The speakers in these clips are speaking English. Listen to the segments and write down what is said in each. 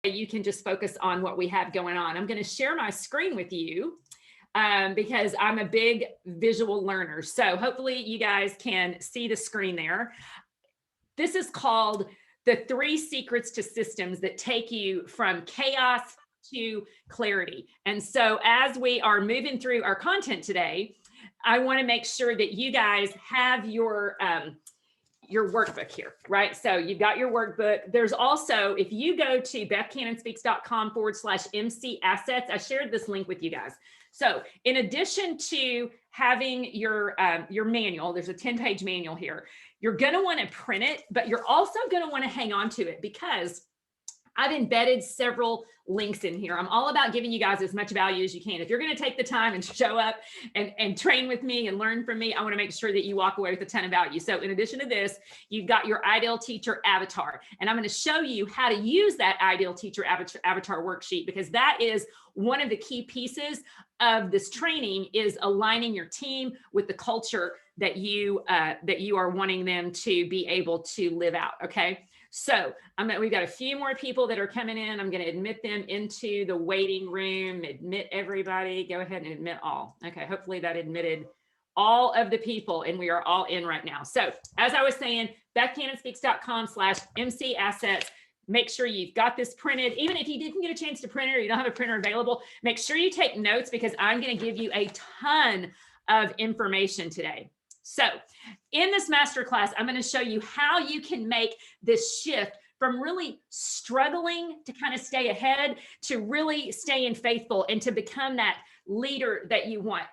you can just focus on what we have going on. I'm going to share my screen with you because I'm a big visual learner. So hopefully you guys can see the screen there. This is called the 3 secrets to systems that take you from chaos to clarity. And so as we are moving through our content today, I want to make sure that you guys have your workbook here, right? So you've got your workbook. There's also, if you go to bethcannonspeaks.com/MC assets, I shared this link with you guys. So in addition to having your manual, there's a 10-page manual here. You're going to want to print it, but you're also going to want to hang on to it because I've embedded several links in here. I'm all about giving you guys as much value as you can. If you're going to take the time and show up and train with me and learn from me, I want to make sure that you walk away with a ton of value. So in addition to this, you've got your Ideal Teacher Avatar, and I'm going to show you how to use that Ideal Teacher Avatar worksheet, because that is one of the key pieces of this training, is aligning your team with the culture that you are wanting them to be able to live out. Okay. So we've got a few more people that are coming in. I'm going to admit them into the waiting room. Admit everybody. Go ahead and admit all. Okay. Hopefully that admitted all of the people, and we are all in right now. So as I was saying, bethcannonspeaks.com/MC assets. Make sure you've got this printed. Even if you didn't get a chance to print it or you don't have a printer available, make sure you take notes, because I'm going to give you a ton of information today. So in this masterclass, I'm going to show you how you can make this shift from really struggling to kind of stay ahead to really staying faithful and to become that leader that you want.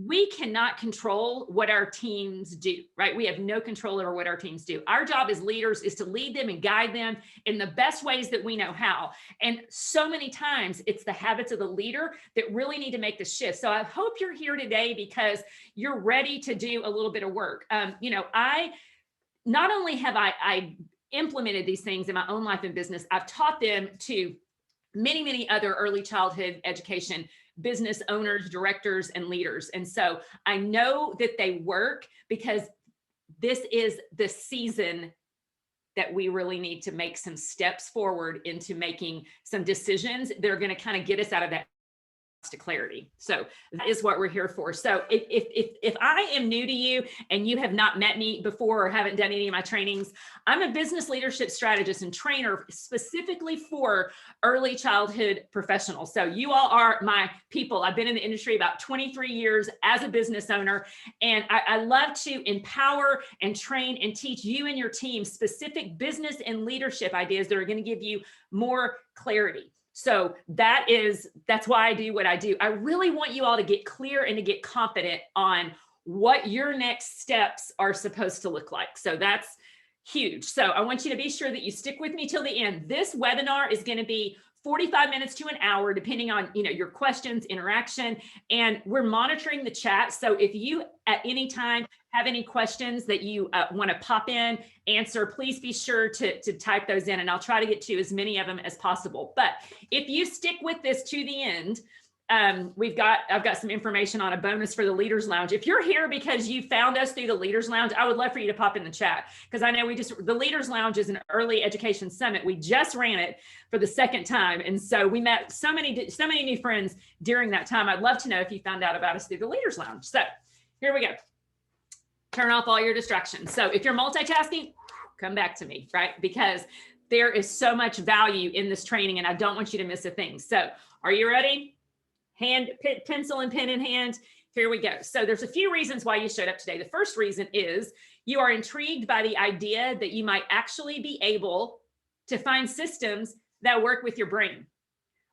We cannot control what our teams do, right? We have no control over what our teams do. Our job as leaders is to lead them and guide them in the best ways that we know how. And so many times it's the habits of the leader that really need to make the shift. So I hope you're here today because you're ready to do a little bit of work. I not only have I implemented these things in my own life and business, I've taught them to many, many other early childhood education business owners, directors, and leaders. And so I know that they work because this is the season that we really need to make some steps forward into making some decisions that are going to kind of get us out of that to clarity. So that is what we're here for. So if I am new to you and you have not met me before or haven't done any of my trainings, I'm a business leadership strategist and trainer specifically for early childhood professionals. So you all are my people. I've been in the industry about 23 years as a business owner, and I love to empower and train and teach you and your team specific business and leadership ideas that are going to give you more clarity. So that's why I do what I do. I really want you all to get clear and to get confident on what your next steps are supposed to look like. So that's huge. So I want you to be sure that you stick with me till the end. This webinar is going to be 45 minutes to an hour, depending on, your questions, interaction, and we're monitoring the chat. So if you at any time have any questions that you want to pop in, answer, please be sure to type those in, and I'll try to get to as many of them as possible. But if you stick with this to the end, I've got some information on a bonus for the Leaders Lounge. If you're here because you found us through the Leaders Lounge, I would love for you to pop in the chat, because I know the Leaders Lounge is an early education summit. We just ran it for the second time. And so we met so many new friends during that time. I'd love to know if you found out about us through the Leaders Lounge. So here we go. Turn off all your distractions. So if you're multitasking, come back to me, right? Because there is so much value in this training and I don't want you to miss a thing. So are you ready? Pencil and pen in hand. Here we go. So there's a few reasons why you showed up today. The first reason is you are intrigued by the idea that you might actually be able to find systems that work with your brain.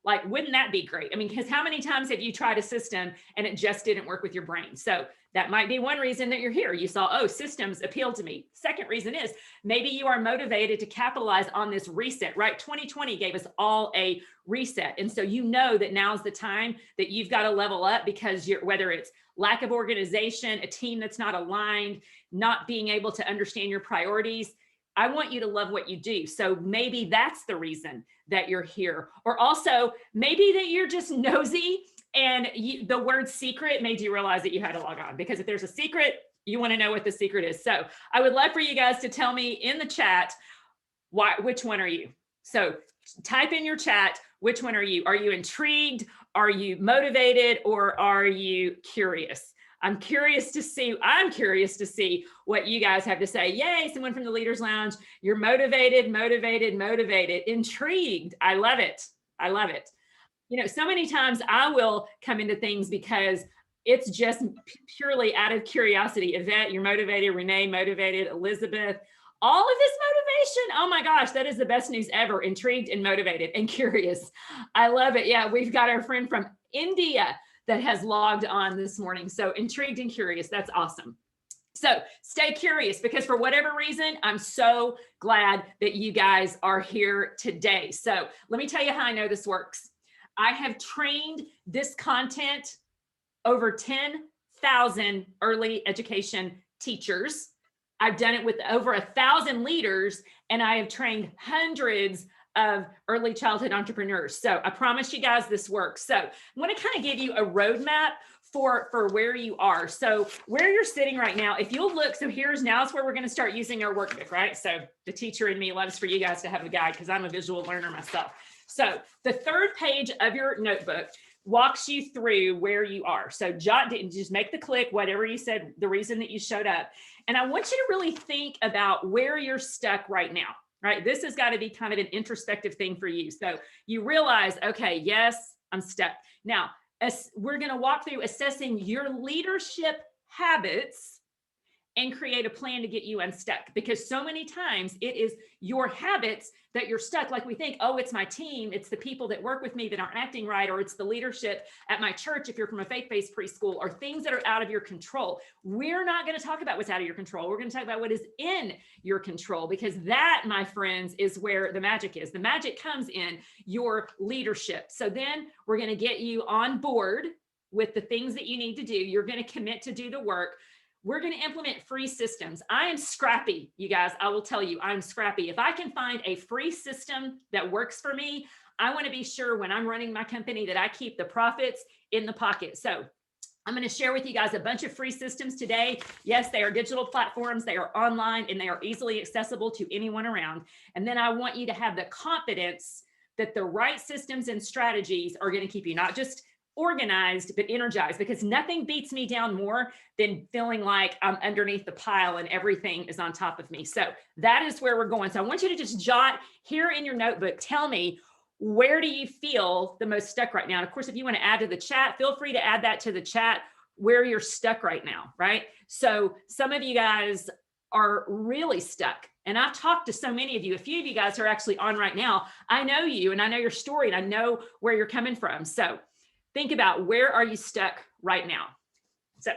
Like, wouldn't that be great? I mean, because how many times have you tried a system and it just didn't work with your brain? So that might be one reason that you're here. You saw, oh, systems appeal to me. Second reason is maybe you are motivated to capitalize on this reset, right? 2020 gave us all a reset. And so you know that now's the time that you've got to level up, because whether it's lack of organization, a team that's not aligned, not being able to understand your priorities, I want you to love what you do. So maybe that's the reason that you're here. Or also maybe that you're just nosy and the word secret made you realize that you had to log on, because if there's a secret, you want to know what the secret is. So I would love for you guys to tell me in the chat, which one are you? So type in your chat, which one are you? Are you intrigued? Are you motivated? Or are you curious? I'm curious to see what you guys have to say. Yay, someone from the Leaders Lounge. You're motivated, intrigued. I love it. I love it. You know, so many times I will come into things because it's just purely out of curiosity. Yvette, you're motivated. Renee, motivated. Elizabeth, all of this motivation. Oh my gosh, that is the best news ever. Intrigued and motivated and curious. I love it. Yeah, we've got our friend from India that has logged on this morning. So intrigued and curious. That's awesome. So stay curious, because for whatever reason, I'm so glad that you guys are here today. So let me tell you how I know this works. I have trained this content over 10,000 early education teachers. I've done it with over 1,000 leaders, and I have trained hundreds of early childhood entrepreneurs. So I promise you guys this works. So I want to kind of give you a roadmap for where you are. So where you're sitting right now, if you'll look, so now's where we're going to start using our workbook, right? So the teacher in me loves for you guys to have a guide, because I'm a visual learner myself. So the third page of your notebook walks you through where you are. So just make the click, whatever you said, the reason that you showed up. And I want you to really think about where you're stuck right now, right? This has got to be kind of an introspective thing for you. So you realize, okay, yes, I'm stuck. Now, we're going to walk through assessing your leadership habits and create a plan to get you unstuck, because so many times it is your habits that you're stuck. Like we think, oh, it's my team, it's the people that work with me that aren't acting right, or it's the leadership at my church if you're from a faith-based preschool, or things that are out of your control. We're not going to talk about what's out of your control. We're going to talk about what is in your control, because that, my friends, is where the magic is. The magic comes in your leadership. So then we're going to get you on board with the things that you need to do. You're going to commit to do the work. We're going to implement free systems. I am scrappy, you guys. I will tell you, I'm scrappy. If I can find a free system that works for me, I want to be sure when I'm running my company that I keep the profits in the pocket. So I'm going to share with you guys a bunch of free systems today. Yes, they are digital platforms. They are online, and they are easily accessible to anyone around. And then I want you to have the confidence that the right systems and strategies are going to keep you not just organized, but energized, because nothing beats me down more than feeling like I'm underneath the pile and everything is on top of me. So that is where we're going. So I want you to just jot here in your notebook, tell me, where do you feel the most stuck right now? And of course, if you want to add to the chat, feel free to add that to the chat, where you're stuck right now, right? So some of you guys are really stuck. And I've talked to so many of you. A few of you guys are actually on right now. I know you, and I know your story, and I know where you're coming from. So think about, where are you stuck right now? So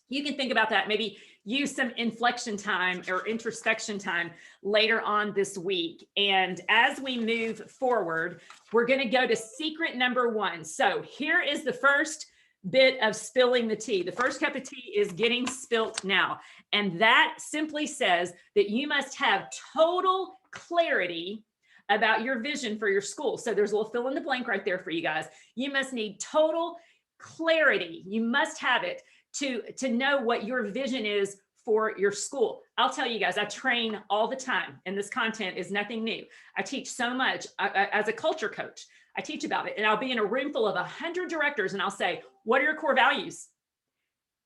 you can think about that, maybe use some inflection time or introspection time later on this week. And as we move forward, we're going to go to secret number 1. So here is the first bit of spilling the tea. The first cup of tea is getting spilt now. And that simply says that you must have total clarity about your vision for your school. So there's a little fill in the blank right there for you guys. You must need total clarity. You must have it to know what your vision is for your school. I'll tell you guys, I train all the time, and this content is nothing new. I teach so much as a culture coach. I teach about it, and I'll be in a room full of 100 directors, and I'll say, what are your core values?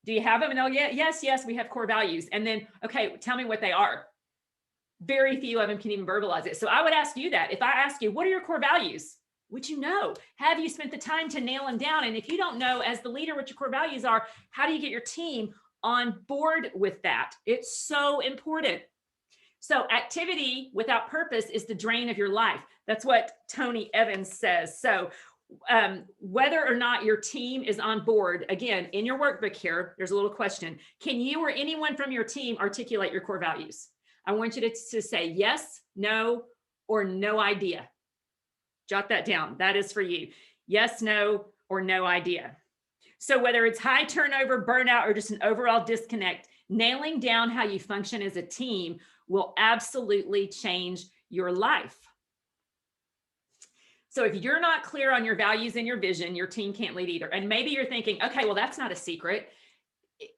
Do you have them? And they'll, yes, we have core values. And then, okay, tell me what they are. Very few of them can even verbalize it. So I would ask you that. If I ask you, what are your core values? Would you know? Have you spent the time to nail them down? And if you don't know as the leader what your core values are, how do you get your team on board with that? It's so important. So activity without purpose is the drain of your life. That's what Tony Evans says. So whether or not your team is on board, again, in your workbook here, there's a little question. Can you or anyone from your team articulate your core values? I want you to say yes, no, or no idea. Jot that down. That is for you. Yes, no, or no idea. So whether it's high turnover, burnout, or just an overall disconnect, nailing down how you function as a team will absolutely change your life. So if you're not clear on your values and your vision, your team can't lead either. And maybe you're thinking, okay, well, that's not a secret.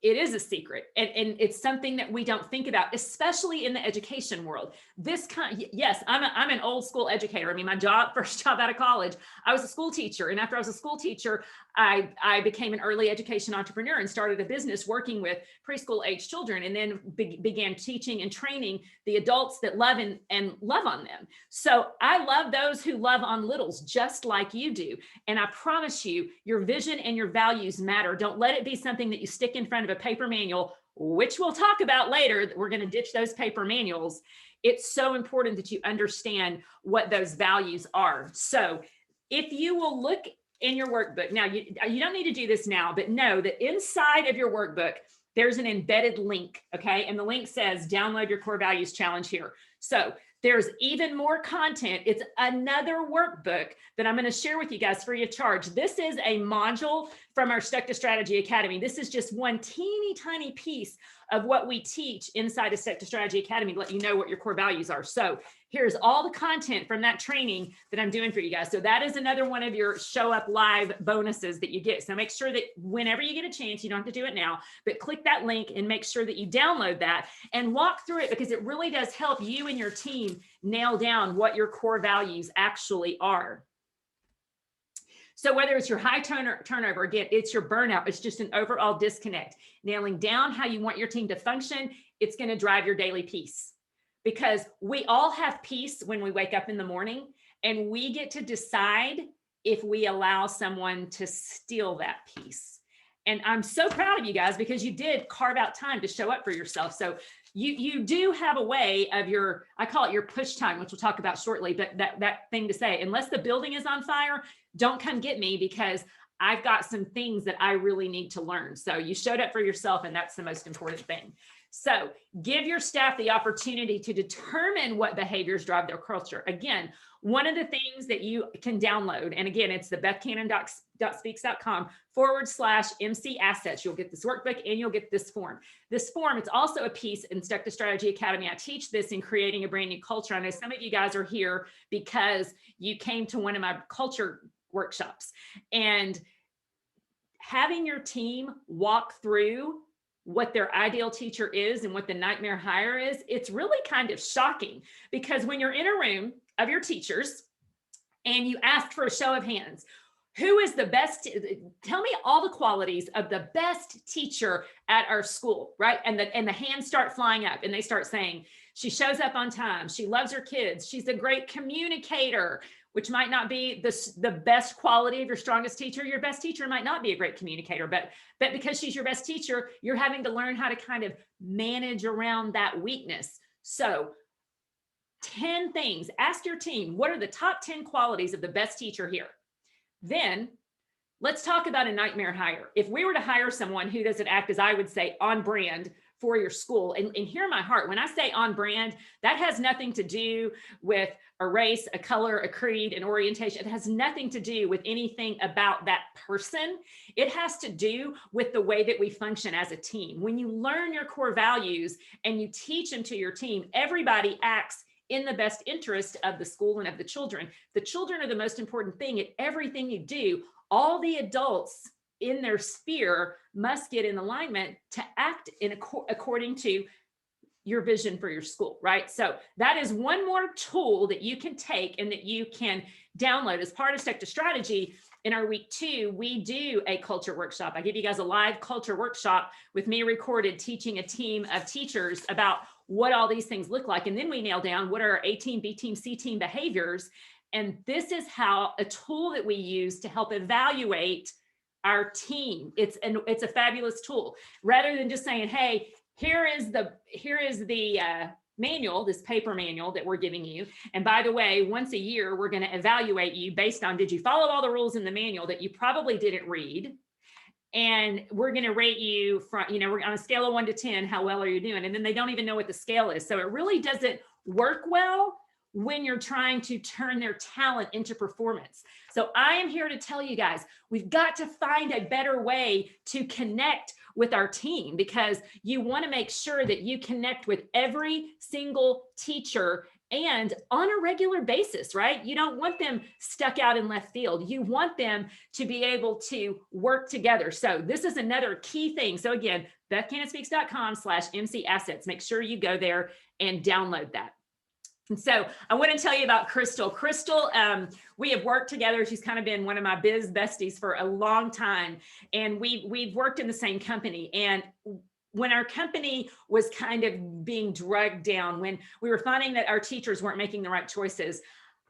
it is a secret, and it's something that we don't think about, especially in the education world. Yes, I'm an old school educator. I mean, my first job out of college, I was a school teacher. And after I was a school teacher, I became an early education entrepreneur and started a business working with preschool age children, and then began teaching and training the adults that love and love on them. So I love those who love on littles just like you do. And I promise you, your vision and your values matter. Don't let it be something that you stick in front of a paper manual, which we'll talk about later. We're going to ditch those paper manuals. It's so important that you understand what those values are. So if you will look in your workbook, now you don't need to do this now, but know that inside of your workbook, there's an embedded link, okay? And the link says, download your core values challenge here. So there's even more content. It's another workbook that I'm going to share with you guys free of charge. This is a module from our Stuck to Strategy Academy. This is just one teeny tiny piece of what we teach inside of Stuck to Strategy Academy to let you know what your core values are. So here's all the content from that training that I'm doing for you guys. So that is another one of your show up live bonuses that you get. So make sure that whenever you get a chance, you don't have to do it now, but click that link and make sure that you download that and walk through it, because it really does help you and your team nail down what your core values actually are. So whether it's your high turnover, again, it's your burnout, it's just an overall disconnect, nailing down how you want your team to function, it's going to drive your daily peace. Because we all have peace when we wake up in the morning, and we get to decide if we allow someone to steal that peace. And I'm so proud of you guys, because you did carve out time to show up for yourself. So you do have a way of your, I call it your push time, which we'll talk about shortly, but that thing to say, unless the building is on fire, don't come get me, because I've got some things that I really need to learn. So you showed up for yourself, and that's the most important thing. So give your staff the opportunity to determine what behaviors drive their culture. Again, one of the things that you can download, and again, it's the bethcannon.speaks.com/MC assets. You'll get this workbook and you'll get this form. This form, it's also a piece in Stuck to Strategy Academy. I teach this in creating a brand new culture. I know some of you guys are here because you came to one of my culture workshops, and having your team walk through what their ideal teacher is and what the nightmare hire is, it's really kind of shocking, because when you're in a room of your teachers and you ask for a show of hands, who is the best? Tell me all the qualities of the best teacher at our school, right? And the hands start flying up, and they start saying, she shows up on time, she loves her kids, she's a great communicator, which might not be the best quality of your strongest teacher. Your best teacher might not be a great communicator, but because she's your best teacher, you're having to learn how to kind of manage around that weakness. So 10 things, ask your team, what are the top 10 qualities of the best teacher here? Then let's talk about a nightmare hire. If we were to hire someone who doesn't act, as I would say, on brand for your school, and hear my heart, when I say on brand, that has nothing to do with a race, a color, a creed, an orientation. It has nothing to do with anything about that person. It has to do with the way that we function as a team. When you learn your core values and you teach them to your team, everybody acts in the best interest of the school and of the children. The children are the most important thing at everything you do. All the adults in their sphere must get in alignment to act according to your vision for your school, right? So that is one more tool that you can take and that you can download as part of Stuck to Strategy. In our week 2, we do a culture workshop. I give you guys a live culture workshop with me recorded, teaching a team of teachers about what all these things look like. And then we nail down what are our A team, B team, C team behaviors. And this is how a tool that we use to help evaluate our team. It's a fabulous tool. Rather than just saying, hey, here is the manual, this paper manual that we're giving you. And by the way, once a year, we're going to evaluate you based on, did you follow all the rules in the manual that you probably didn't read? And we're going to rate you from, we're on a scale of 1 to 10, how well are you doing? And then they don't even know what the scale is. So it really doesn't work well when you're trying to turn their talent into performance. So I am here to tell you guys, we've got to find a better way to connect with our team, because you want to make sure that you connect with every single teacher and on a regular basis, right? You don't want them stuck out in left field. You want them to be able to work together. So this is another key thing. So again, BethCannonspeaks.com/MC Assets. Make sure you go there and download that. And so I want to tell you about Crystal. Crystal, we have worked together. She's kind of been one of my biz besties for a long time. And we've worked in the same company. And when our company was kind of being dragged down, when we were finding that our teachers weren't making the right choices,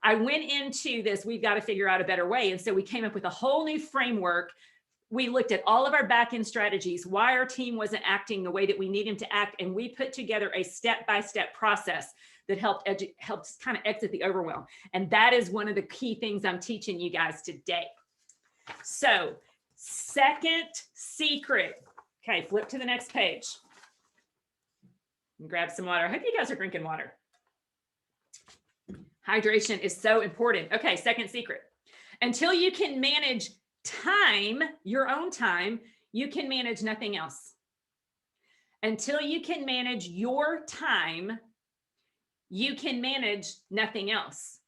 I went into this, we've got to figure out a better way. And so we came up with a whole new framework. We looked at all of our back-end strategies, why our team wasn't acting the way that we need them to act. And we put together a step-by-step process that helped kind of exit the overwhelm. And that is one of the key things I'm teaching you guys today. So, second secret. Okay, flip to the next page. And grab some water. I hope you guys are drinking water. Hydration is so important. Okay, second secret. Until you can manage time, your own time, you can manage nothing else. Until you can manage your time, you can manage nothing else.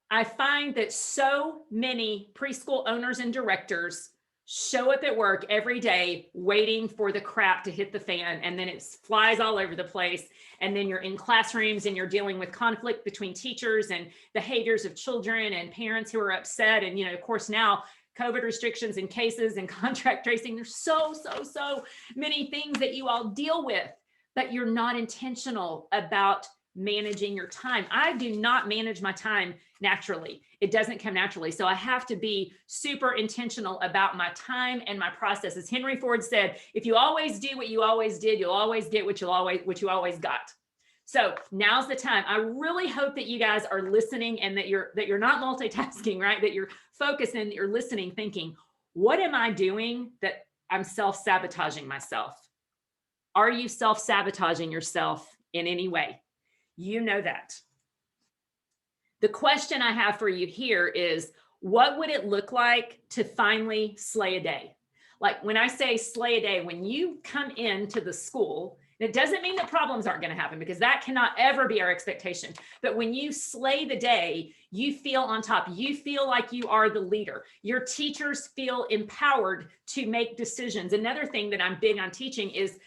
I find that so many preschool owners and directors show up at work every day waiting for the crap to hit the fan, and then it flies all over the place. And then you're in classrooms and you're dealing with conflict between teachers and behaviors of children and parents who are upset. And, of course, now COVID restrictions and cases and contract tracing, there's so many things that you all deal with, but you're not intentional about managing your time. I do not manage my time naturally. It doesn't come naturally. So I have to be super intentional about my time and my processes. Henry Ford said, if you always do what you always did, you'll always get what you always got. So now's the time. I really hope that you guys are listening and that you're not multitasking, right? That you're focused and that you're listening, thinking, what am I doing that I'm self-sabotaging myself? Are you self-sabotaging yourself in any way? You know that. The question I have for you here is, what would it look like to finally slay a day? Like when I say slay a day, when you come into the school, it doesn't mean that problems aren't going to happen, because that cannot ever be our expectation. But when you slay the day, you feel on top. You feel like you are the leader. Your teachers feel empowered to make decisions. Another thing that I'm big on teaching is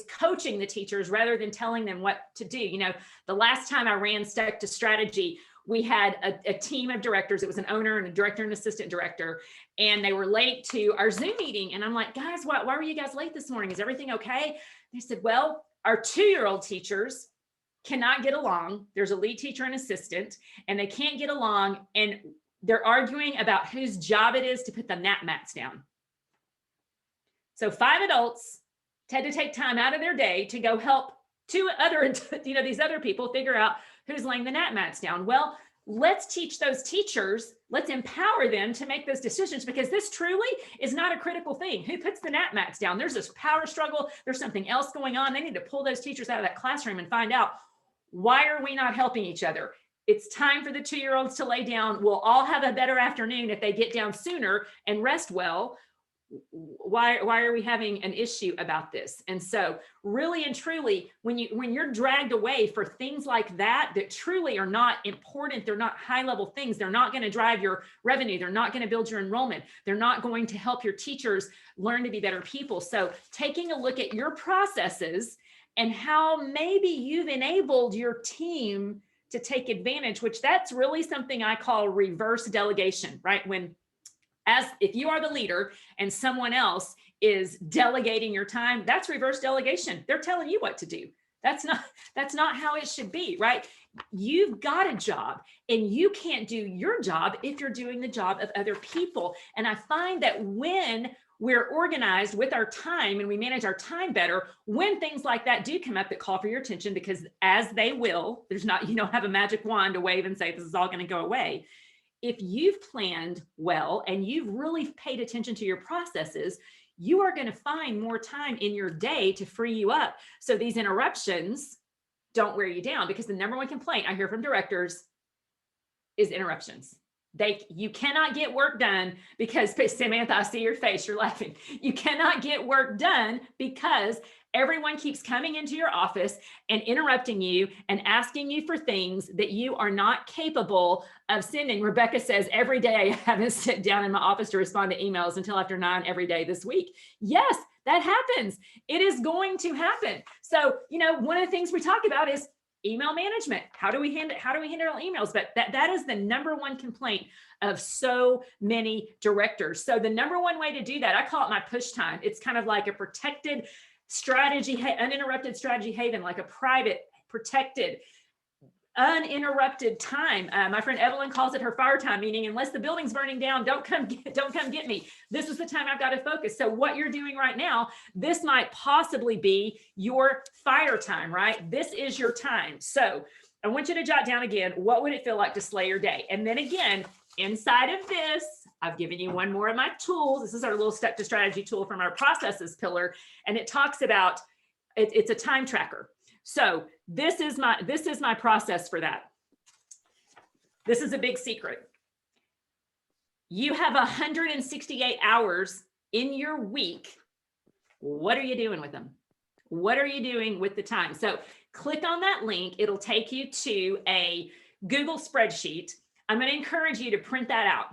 coaching the teachers rather than telling them what to do. The last time I ran Stuck to Strategy, we had a team of directors. It was an owner and a director and assistant director, and they were late to our Zoom meeting. And I'm like, guys, why were you guys late this morning? Is everything okay? They said, well, our 2-year-old teachers cannot get along. There's a lead teacher and assistant, and they can't get along. And they're arguing about whose job it is to put the nap mats down. So 5 adults had to take time out of their day to go help these other people figure out who's laying the nap mats down. Well, let's teach those teachers, let's empower them to make those decisions, because this truly is not a critical thing. Who puts the nap mats down? There's this power struggle. There's something else going on. They need to pull those teachers out of that classroom and find out, why are we not helping each other? It's time for the 2-year-olds to lay down. We'll all have a better afternoon if they get down sooner and rest well. Why are we having an issue about this? And so really and truly, when you're dragged away for things like that truly are not important, they're not high level things, they're not going to drive your revenue, they're not going to build your enrollment, they're not going to help your teachers learn to be better people. So taking a look at your processes and how maybe you've enabled your team to take advantage, which that's really something I call reverse delegation, right? If you are the leader and someone else is delegating your time, that's reverse delegation. They're telling you what to do. That's not how it should be, right? You've got a job, and you can't do your job if you're doing the job of other people. And I find that when we're organized with our time and we manage our time better, when things like that do come up that call for your attention, because as they will, you don't have a magic wand to wave and say, this is all going to go away. If you've planned well and you've really paid attention to your processes, you are going to find more time in your day to free you up. So these interruptions don't wear you down, because the number one complaint I hear from directors is interruptions. You cannot get work done because, Samantha, I see your face, you're laughing. You cannot get work done because everyone keeps coming into your office and interrupting you and asking you for things that you are not capable of sending. Rebecca says, every day I haven't sat down in my office to respond to emails until after 9 every day this week. Yes, that happens. It is going to happen. So, one of the things we talk about is email management. How do we handle emails? But that is the number one complaint of so many directors. So the number one way to do that, I call it my push time. It's kind of like a protected strategy, uninterrupted strategy haven, like a private, protected, uninterrupted time. My friend Evelyn calls it her fire time, meaning unless the building's burning down, don't come get me. This is the time I've got to focus. So what you're doing right now, this might possibly be your fire time, right? This is your time. So I want you to jot down again, what would it feel like to slay your day? And then again, inside of this, I've given you one more of my tools. This is our little step to strategy tool from our processes pillar. And it talks about, it's a time tracker. So this is my process for that. This is a big secret. You have 168 hours in your week. What are you doing with them? What are you doing with the time? So click on that link. It'll take you to a Google spreadsheet. I'm going to encourage you to print that out.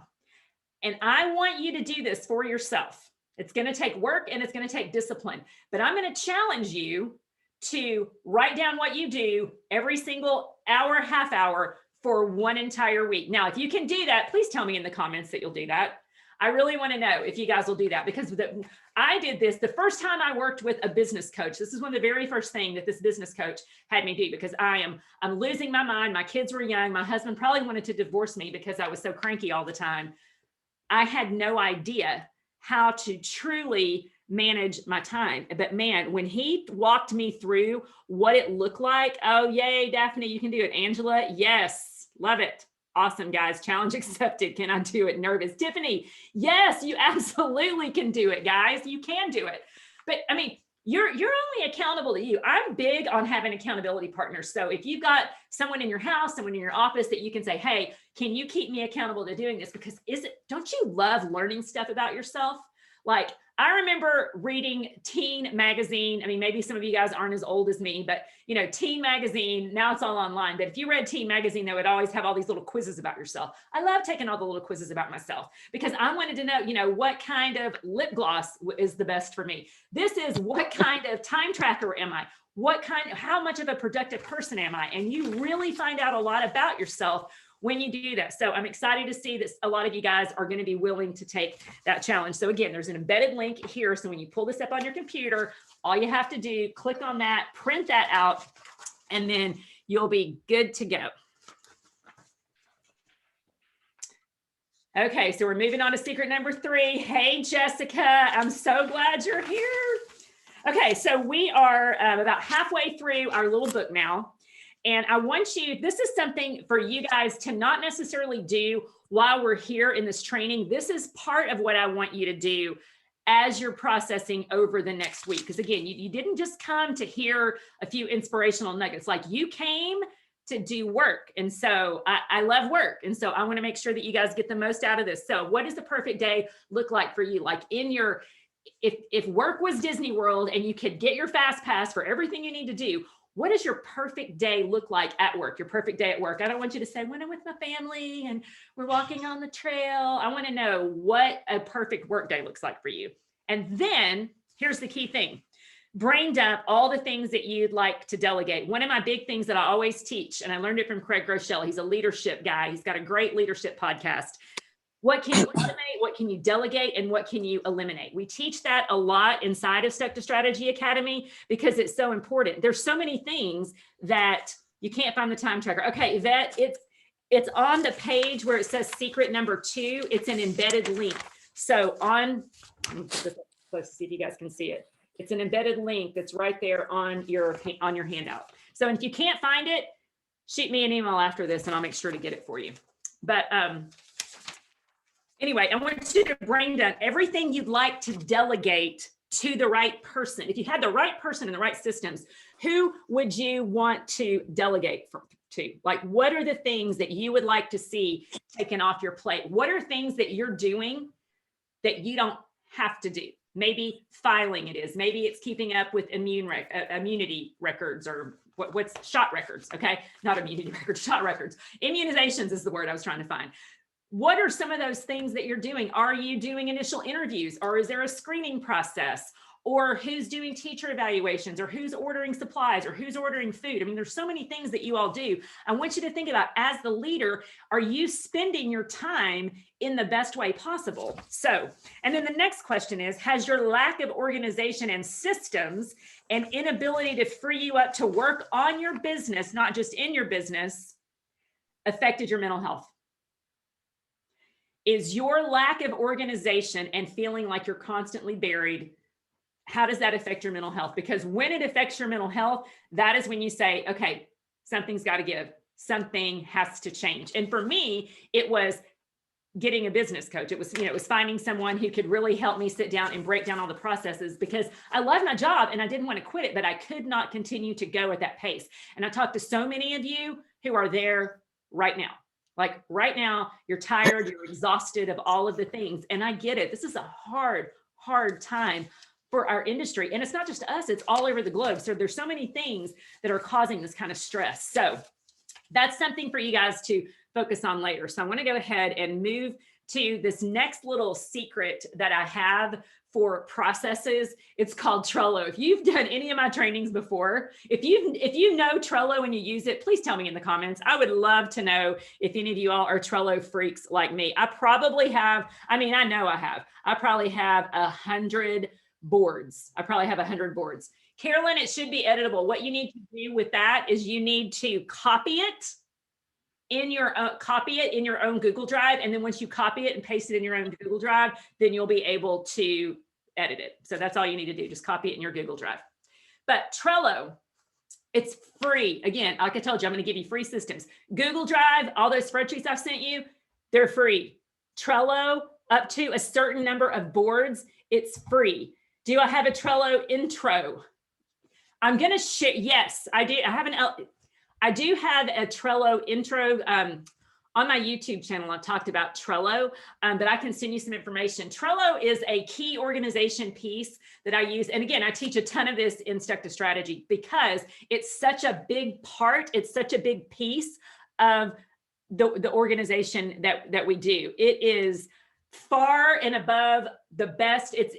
And I want you to do this for yourself. It's going to take work and it's going to take discipline, but I'm going to challenge you to write down what you do every single hour, half hour for one entire week. Now, if you can do that, please tell me in the comments that you'll do that. I really want to know if you guys will do that, because I did this the first time I worked with a business coach. This is one of the very first things that this business coach had me do, because I'm losing my mind. My kids were young. My husband probably wanted to divorce me because I was so cranky all the time. I had no idea how to truly manage my time. But man, when he walked me through what it looked like, oh, yay, Daphne, you can do it. Angela, yes, love it. Awesome, guys. Challenge accepted. Can I do it? Nervous. Tiffany, yes, you absolutely can do it, guys. You can do it. But I mean, you're only accountable to you. I'm big on having accountability partners. So if you've got someone in your house, someone in your office that you can say, hey, can you keep me accountable to doing this? Because don't you love learning stuff about yourself? Like, I remember reading Teen Magazine. I mean, maybe some of you guys aren't as old as me, but Teen Magazine, now it's all online. But if you read Teen Magazine, they would always have all these little quizzes about yourself. I love taking all the little quizzes about myself because I wanted to know, what kind of lip gloss is the best for me. This is what kind of time tracker am I? How much of a productive person am I? And you really find out a lot about yourself when you do that. So I'm excited to see that a lot of you guys are going to be willing to take that challenge. So again, there's an embedded link here. So when you pull this up on your computer, all you have to do, click on that, print that out, and then you'll be good to go. Okay, so we're moving on to secret number 3. Hey, Jessica, I'm so glad you're here. Okay, so we are about halfway through our little book now. And I want this is something for you guys to not necessarily do while we're here in this training. This is part of what I want you to do as you're processing over the next week. Because again, you didn't just come to hear a few inspirational nuggets. Like, you came to do work. And so I love work. And so I want to make sure that you guys get the most out of this. So what does the perfect day look like for you? Like, if work was Disney World and you could get your fast pass for everything you need to do, what does your perfect day look like at work? Your perfect day at work. I don't want you to say, when I'm with my family and we're walking on the trail. I want to know what a perfect work day looks like for you. And then here's the key thing. Brain dump all the things that you'd like to delegate. One of my big things that I always teach, and I learned it from Craig Groeschel. He's a leadership guy. He's got a great leadership podcast. What can you eliminate? What can you delegate? And what can you eliminate? We teach that a lot inside of Stuck to Strategy Academy because it's so important. There's so many things that you can't find the time tracker. Okay, Yvette, it's on the page where it says secret number 2. It's an embedded link. So I'm put this up close to see if you guys can see it. It's an embedded link that's right there on your handout. So if you can't find it, shoot me an email after this and I'll make sure to get it for you. But anyway, I want you to brain dump everything you'd like to delegate to the right person. If you had the right person and the right systems, who would you want to delegate to? Like, what are the things that you would like to see taken off your plate? What are things that you're doing that you don't have to do? Maybe filing it is. Maybe it's keeping up with immunity records, or what's shot records, okay? Not immunity records, shot records. Immunizations is the word I was trying to find. What are some of those things that you're doing? Are you doing initial interviews, or is there a screening process? Or who's doing teacher evaluations, or who's ordering supplies, or who's ordering food? I mean, there's so many things that you all do. I want you to think about, as the leader, are you spending your time in the best way possible? So, and then the next question is, has your lack of organization and systems and inability to free you up to work on your business, not just in your business, affected your mental health? Is your lack of organization and feeling like you're constantly buried, how does that affect your mental health? Because when it affects your mental health, that is when you say, okay, something's got to give. Something has to change. And for me, it was getting a business coach. It was, it was finding someone who could really help me sit down and break down all the processes, because I love my job and I didn't want to quit it, but I could not continue to go at that pace. And I talked to so many of you who are there right now. Like right now, you're tired, you're exhausted of all of the things. And I get it. This is a hard time for our industry. And it's not just us, it's all over the globe. So there's so many things that are causing this kind of stress. So that's something for you guys to focus on later. So I'm going to go ahead and move to this next little secret that I have for processes. It's called Trello. If you've done any of my trainings before, if you know Trello and you use it, please tell me in the comments. I would love to know if any of you all are Trello freaks like me. I probably have, I know I have. I probably have 100 boards. I probably have 100 boards. Carolyn, it should be editable. What you need to do with that is you need to copy it in your own Google Drive. And then once you copy it and paste it in your own Google Drive, then you'll be able to edit it. So that's all you need to do. Just copy it in your Google Drive. But Trello, it's free. Again, like I told you, I'm going to give you free systems. Google Drive, all those spreadsheets I've sent you, they're free. Trello, up to a certain number of boards, it's free. Do I have a Trello intro? I'm going to share. Yes, I do. I do have a Trello intro on my YouTube channel. I've talked about Trello, but I can send you some information. Trello is a key organization piece that I use. And again, I teach a ton of this in Stuck to Strategy because it's such a big part. It's such a big piece of the organization that we do. It is far and above the best. It's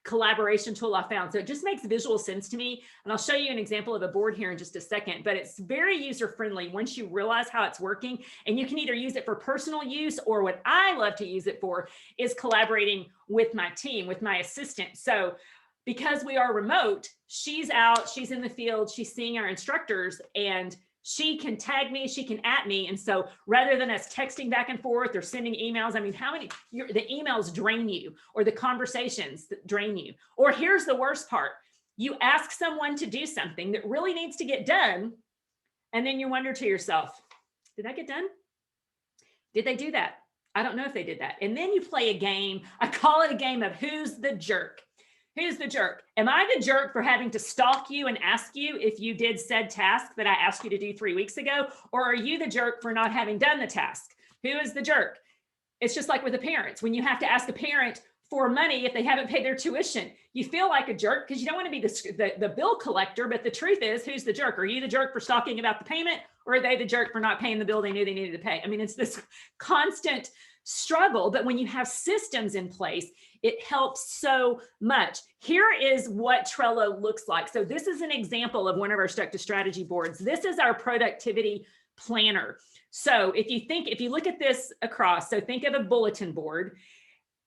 collaboration tool I found. So it just makes visual sense to me. And I'll show you an example of a board here in just a second, but it's very user-friendly once you realize how it's working. And you can either use it for personal use, or what I love to use it for is collaborating with my team, with my assistant. So because we are remote, she's out, she's in the field, she's seeing our instructors, and she can tag me, she can @ me. And so rather than us texting back and forth or sending emails, the emails drain you, or the conversations that drain you. Or here's the worst part. You ask someone to do something that really needs to get done. And then you wonder to yourself, did that get done? Did they do that? I don't know if they did that. And then you play a game. I call it a game of who's the jerk. Who's the jerk? Am I the jerk for having to stalk you and ask you if you did said task that I asked you to do 3 weeks ago? Or are you the jerk for not having done the task? Who is the jerk? It's just like with the parents. When you have to ask a parent for money if they haven't paid their tuition, you feel like a jerk because you don't want to be the bill collector. But the truth is, who's the jerk? Are you the jerk for stalking about the payment? Or are they the jerk for not paying the bill they knew they needed to pay? I mean, it's this constant struggle, but when you have systems in place, it helps so much. Here is what Trello looks like. So this is an example of one of our Stuck to Strategy boards. This is our productivity planner. So if you look at this across, so think of a bulletin board.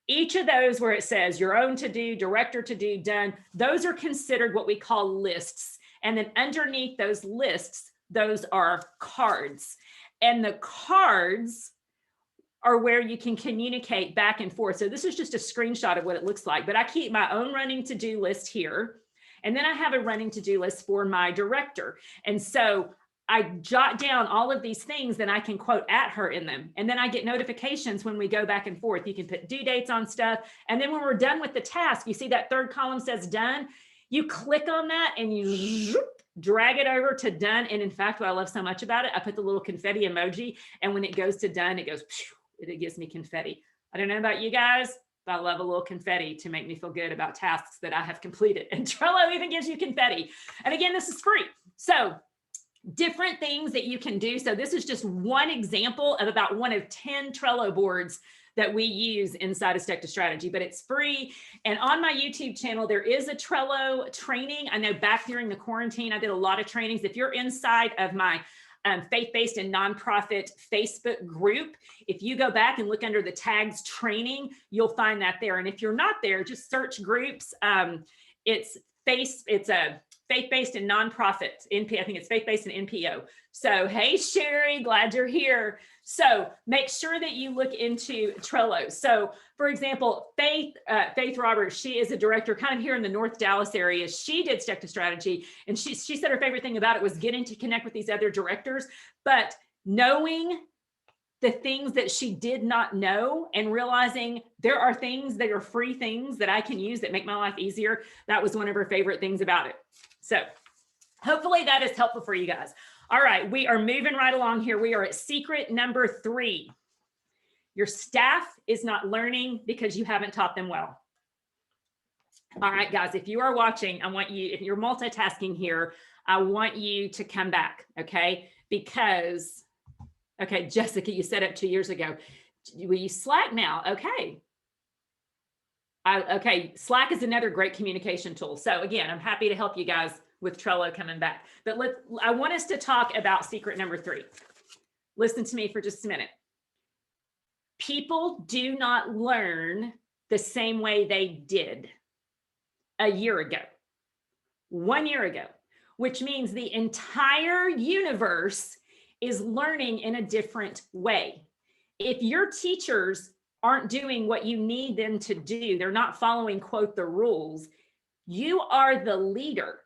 Each of those where it says your own to do, director to do, done, those are considered what we call lists. And then underneath those lists, those are cards. And the cards are where you can communicate back and forth. So this is just a screenshot of what it looks like, but I keep my own running to-do list here. And then I have a running to-do list for my director. And so I jot down all of these things that I can quote at her in them. And then I get notifications when we go back and forth. You can put due dates on stuff. And then when we're done with the task, you see that third column says done. You click on that and drag it over to done. And in fact, what I love so much about it, I put the little confetti emoji, and when it goes to done, it goes, it gives me confetti. I don't know about you guys, but I love a little confetti to make me feel good about tasks that I have completed. And Trello even gives you confetti. And again, this is free. So different things that you can do. So this is just one example of about one of 10 Trello boards that we use inside of Stick to Strategy, but it's free. And on my YouTube channel, there is a Trello training. I know back during the quarantine, I did a lot of trainings. If you're inside of my faith-based and nonprofit Facebook group, if you go back and look under the tags training, you'll find that there. And if you're not there, just search groups. It's a faith-based and nonprofit, I think it's faith-based and NPO. So, hey, Sherry, glad you're here. So make sure that you look into Trello. So for example, Faith Roberts, she is a director kind of here in the North Dallas area. She did Stick to Strategy, and she said her favorite thing about it was getting to connect with these other directors, but knowing the things that she did not know and realizing there are things that are free things that I can use that make my life easier. That was one of her favorite things about it. So hopefully that is helpful for you guys. All right, we are moving right along here. We are at secret number 3. Your staff is not learning because you haven't taught them well. All right, guys, if you are watching, I want you, if you're multitasking here, I want you to come back, okay? Because, okay, Jessica, you set up 2 years ago. We use Slack now, okay. Okay, Slack is another great communication tool. So again, I'm happy to help you guys with Trello coming back. But I want us to talk about secret number 3. Listen to me for just a minute. People do not learn the same way they did a year ago, 1 year ago, which means the entire universe is learning in a different way. If your teachers aren't doing what you need them to do, they're not following, quote, the rules, you are the leader.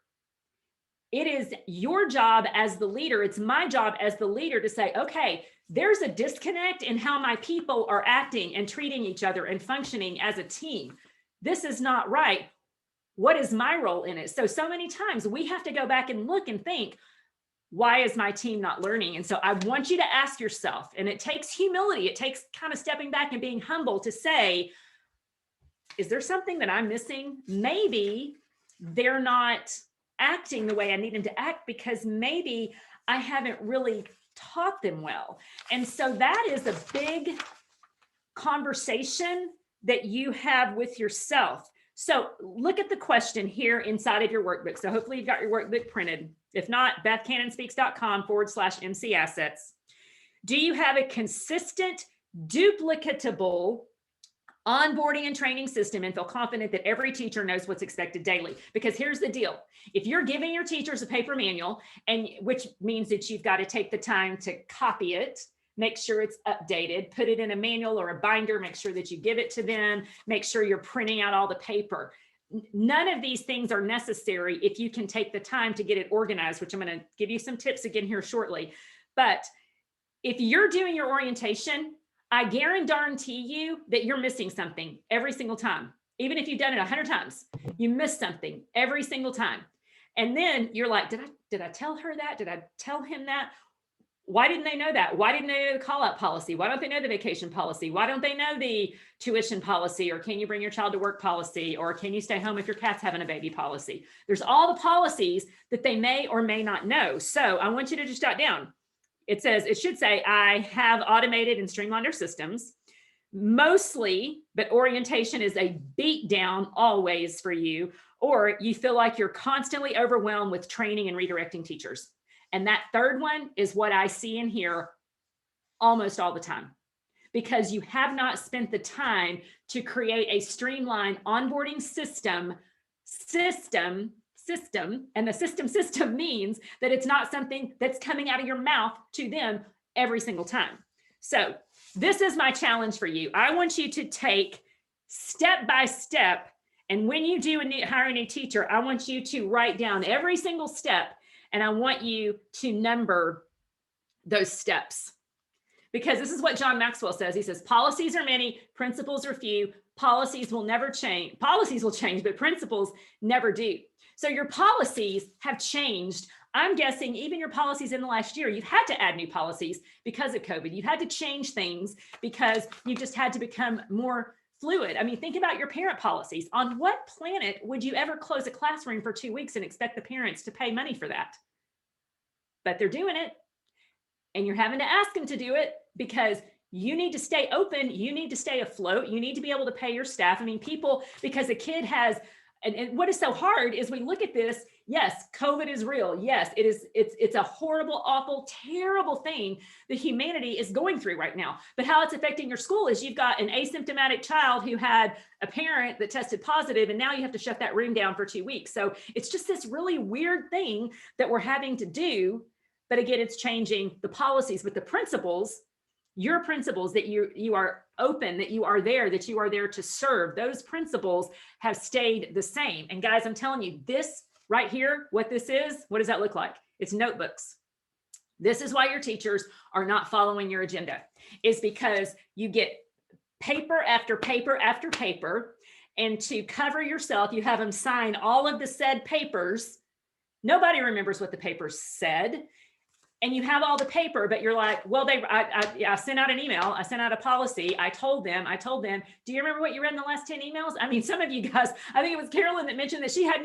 It is your job as the leader, it's my job as the leader to say, okay, there's a disconnect in how my people are acting and treating each other and functioning as a team. This is not right. What is my role in it? So many times we have to go back and look and think, why is my team not learning? And so I want you to ask yourself, and it takes humility, it takes kind of stepping back and being humble to say, is there something that I'm missing? Maybe they're not acting the way I need them to act because maybe I haven't really taught them well. And so that is a big conversation that you have with yourself. So look at the question here inside of your workbook. So hopefully you've got your workbook printed. If not, BethCannonspeaks.com/MC assets. Do you have a consistent, duplicatable onboarding and training system and feel confident that every teacher knows what's expected daily? Because here's the deal. If you're giving your teachers a paper manual, and which means that you've got to take the time to copy it, make sure it's updated, put it in a manual or a binder, make sure that you give it to them, make sure you're printing out all the paper. None of these things are necessary if you can take the time to get it organized, which I'm going to give you some tips again here shortly. But if you're doing your orientation, I guarantee you that you're missing something every single time. Even if you've done it 100 times, you miss something every single time. And then you're like, did I tell her that? Did I tell him that? Why didn't they know that? Why didn't they know the call-out policy? Why don't they know the vacation policy? Why don't they know the tuition policy? Or can you bring your child to work policy? Or can you stay home if your cat's having a baby policy? There's all the policies that they may or may not know. So I want you to just jot down. It should say, I have automated and streamlined our systems. Mostly, but orientation is a beat down always for you, or you feel like you're constantly overwhelmed with training and redirecting teachers. And that third one is what I see in here almost all the time, because you have not spent the time to create a streamlined onboarding system, and the system means that it's not something that's coming out of your mouth to them every single time. So this is my challenge for you. I want you to take step by step, and when you do hire a new teacher, I want you to write down every single step, and I want you to number those steps. because this is what John Maxwell says. He says, policies are many, principles are few. Policies will never change. Policies will change, but principles never do. So your policies have changed. I'm guessing even your policies in the last year, you've had to add new policies because of COVID. You've had to change things because you just had to become more fluid. I mean, think about your parent policies. On what planet would you ever close a classroom for 2 weeks and expect the parents to pay money for that? But they're doing it. And you're having to ask them to do it because you need to stay open. You need to stay afloat. You need to be able to pay your staff. I mean, people, because a kid has, and what is so hard is we look at this. Yes, COVID is real. Yes, it is. It's a horrible, awful, terrible thing that humanity is going through right now. But how it's affecting your school is you've got an asymptomatic child who had a parent that tested positive, and now you have to shut that room down for 2 weeks. So it's just this really weird thing that we're having to do. But again, it's changing the policies, but the principles, your principles that you are open, that you are there to serve, those principles have stayed the same. And guys, I'm telling you, this right here, what this is, what does that look like? It's notebooks. This is why your teachers are not following your agenda, is because you get paper after paper after paper, and to cover yourself, you have them sign all of the said papers. Nobody remembers what the papers said. And you have all the paper, but you're like, well, I sent out an email. I sent out a policy. I told them, do you remember what you read in the last 10 emails? I mean, some of you guys, I think it was Carolyn that mentioned that she can't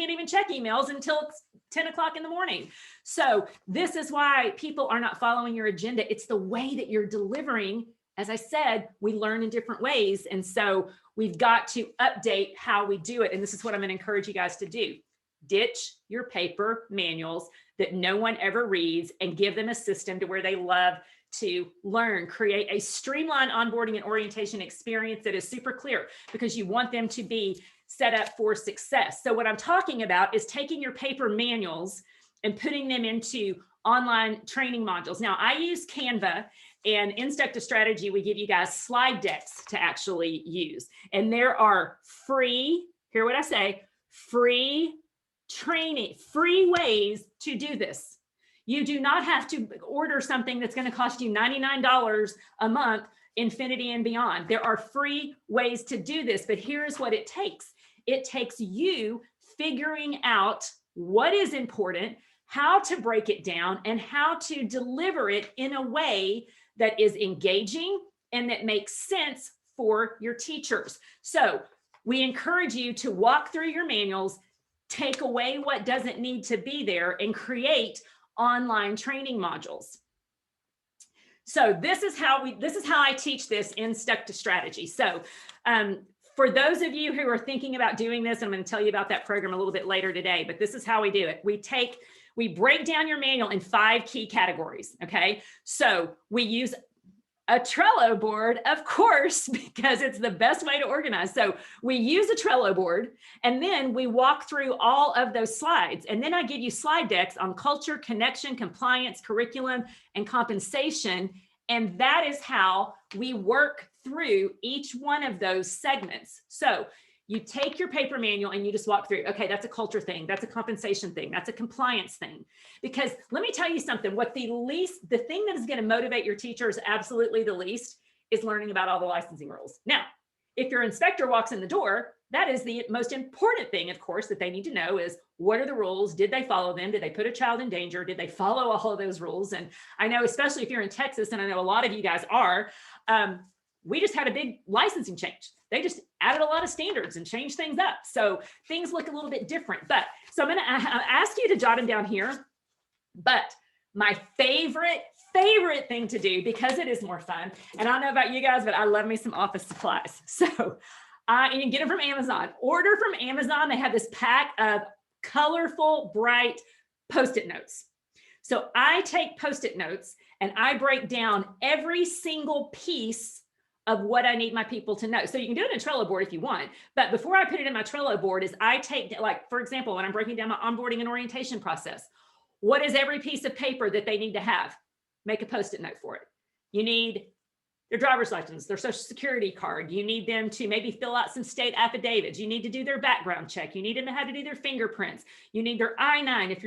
even check emails until it's 10 o'clock in the morning. So this is why people are not following your agenda. It's the way that you're delivering. As I said, we learn in different ways. And so we've got to update how we do it. And this is what I'm going to encourage you guys to do. Ditch your paper manuals that no one ever reads and give them a system to where they love to learn. Create a streamlined onboarding and orientation experience that is super clear, because you want them to be set up for success. So what I'm talking about is taking your paper manuals and putting them into online training modules. Now, I use Canva, and in Stuck to Strategy, we give you guys slide decks to actually use. And there are free, hear what I say, free training, free ways to do this. You do not have to order something that's going to cost you $99 a month, infinity and beyond. There are free ways to do this, but here's what it takes. It takes you figuring out what is important, how to break it down, and how to deliver it in a way that is engaging and that makes sense for your teachers. So we encourage you to walk through your manuals, take away what doesn't need to be there, and create online training modules. So this is how I teach this in Stuck to Strategy. So for those of you who are thinking about doing this, I'm going to tell you about that program a little bit later today, but this is how we do it. We break down your manual in 5 key categories. Okay. So we use a Trello board, of course, because it's the best way to organize. So we use a Trello board, and then we walk through all of those slides. And then I give you slide decks on culture, connection, compliance, curriculum, and compensation. And that is how we work through each one of those segments. So you take your paper manual and you just walk through, okay, that's a culture thing, that's a compensation thing, that's a compliance thing. Because let me tell you something, the thing that is going to motivate your teachers absolutely the least is learning about all the licensing rules. Now, if your inspector walks in the door, that is the most important thing, of course, that they need to know is, what are the rules? Did they follow them? Did they put a child in danger? Did they follow all of those rules? And I know, especially if you're in Texas, and I know a lot of you guys are, we just had a big licensing change. They just added a lot of standards and changed things up. So things look a little bit different. But so I'm going to ask you to jot them down here. But my favorite thing to do, because it is more fun, and I don't know about you guys, but I love me some office supplies. So you can get them from Amazon. Order from Amazon. They have this pack of colorful, bright Post-it notes. So I take Post-it notes and I break down every single piece of what I need my people to know. So you can do it in Trello board if you want, but before I put it in my Trello board is I take, like, for example, when I'm breaking down my onboarding and orientation process, what is every piece of paper that they need to have? Make a Post-it note for it. You need their driver's license, their social security card. You need them to maybe fill out some state affidavits. You need to do their background check. You need them to have to do their fingerprints. You need their I-9 if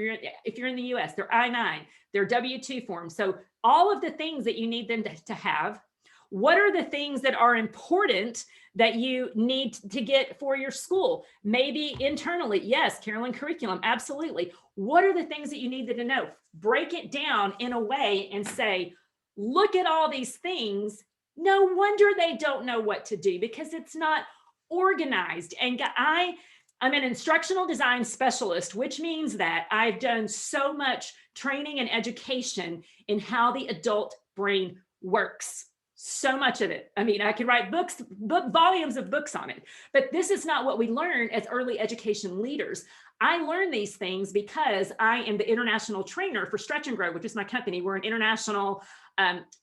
you're in the US, their I-9, their W-2 form. So all of the things that you need them to have. What are the things that are important that you need to get for your school? Maybe internally, yes, Carolyn, curriculum, absolutely. What are the things that you need them to know? Break it down in a way and say, look at all these things. No wonder they don't know what to do because it's not organized. And I'm an instructional design specialist, which means that I've done so much training and education in how the adult brain works. So much of it. I mean, I could write volumes of books on it, but this is not what we learn as early education leaders. I learned these things because I am the international trainer for Stretch and Grow, which is my company. We're an international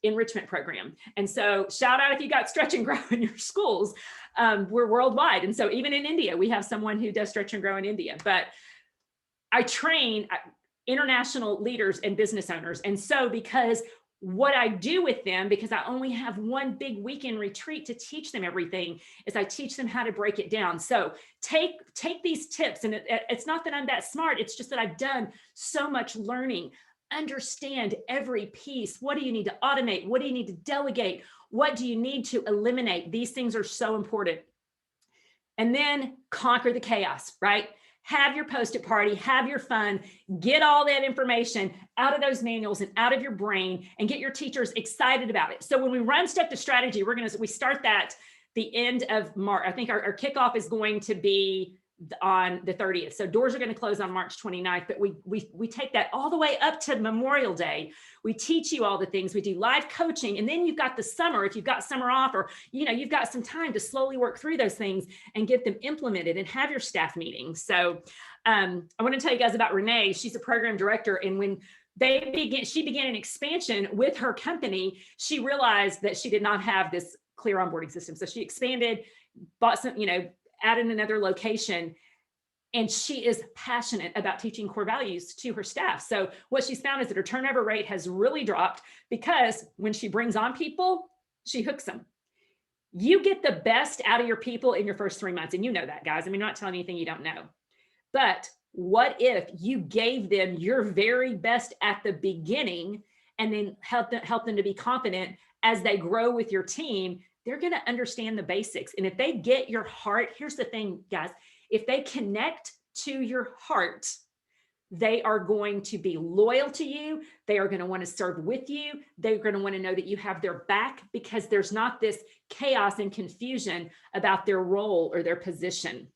enrichment program. And so shout out if you got Stretch and Grow in your schools. We're worldwide. And so even in India, we have someone who does Stretch and Grow in India, but I train international leaders and business owners. And so because what I do with them, because I only have one big weekend retreat to teach them everything, is I teach them how to break it down. So take these tips, and it's not that I'm that smart, it's just that I've done so much learning. Understand every piece. What do you need to automate? What do you need to delegate? What do you need to eliminate? These things are so important. And then conquer the chaos, right? Have your post-it party, have your fun, get all that information out of those manuals and out of your brain and get your teachers excited about it. So when we run Step to Strategy, we start that the end of March. I think our kickoff is going to be on the 30th. So doors are going to close on March 29th, but we take that all the way up to Memorial Day. We teach you all the things. We do live coaching, and then you've got the summer, if you've got summer off, or you've got some time to slowly work through those things and get them implemented and have your staff meetings. So I want to tell you guys about Renee. She's a program director, and when she began an expansion with her company, she realized that she did not have this clear onboarding system. So she expanded, bought some, added another location, and she is passionate about teaching core values to her staff. So what she's found is that her turnover rate has really dropped because when she brings on people, she hooks them. You get the best out of your people in your first 3 months. And you know that, guys. I mean, I'm not telling you anything you don't know. But what if you gave them your very best at the beginning and then help them to be confident as they grow with your team? They're going to understand the basics. And if they get your heart, here's the thing, guys, if they connect to your heart, they are going to be loyal to you. They are going to want to serve with you. They're going to want to know that you have their back because there's not this chaos and confusion about their role or their position.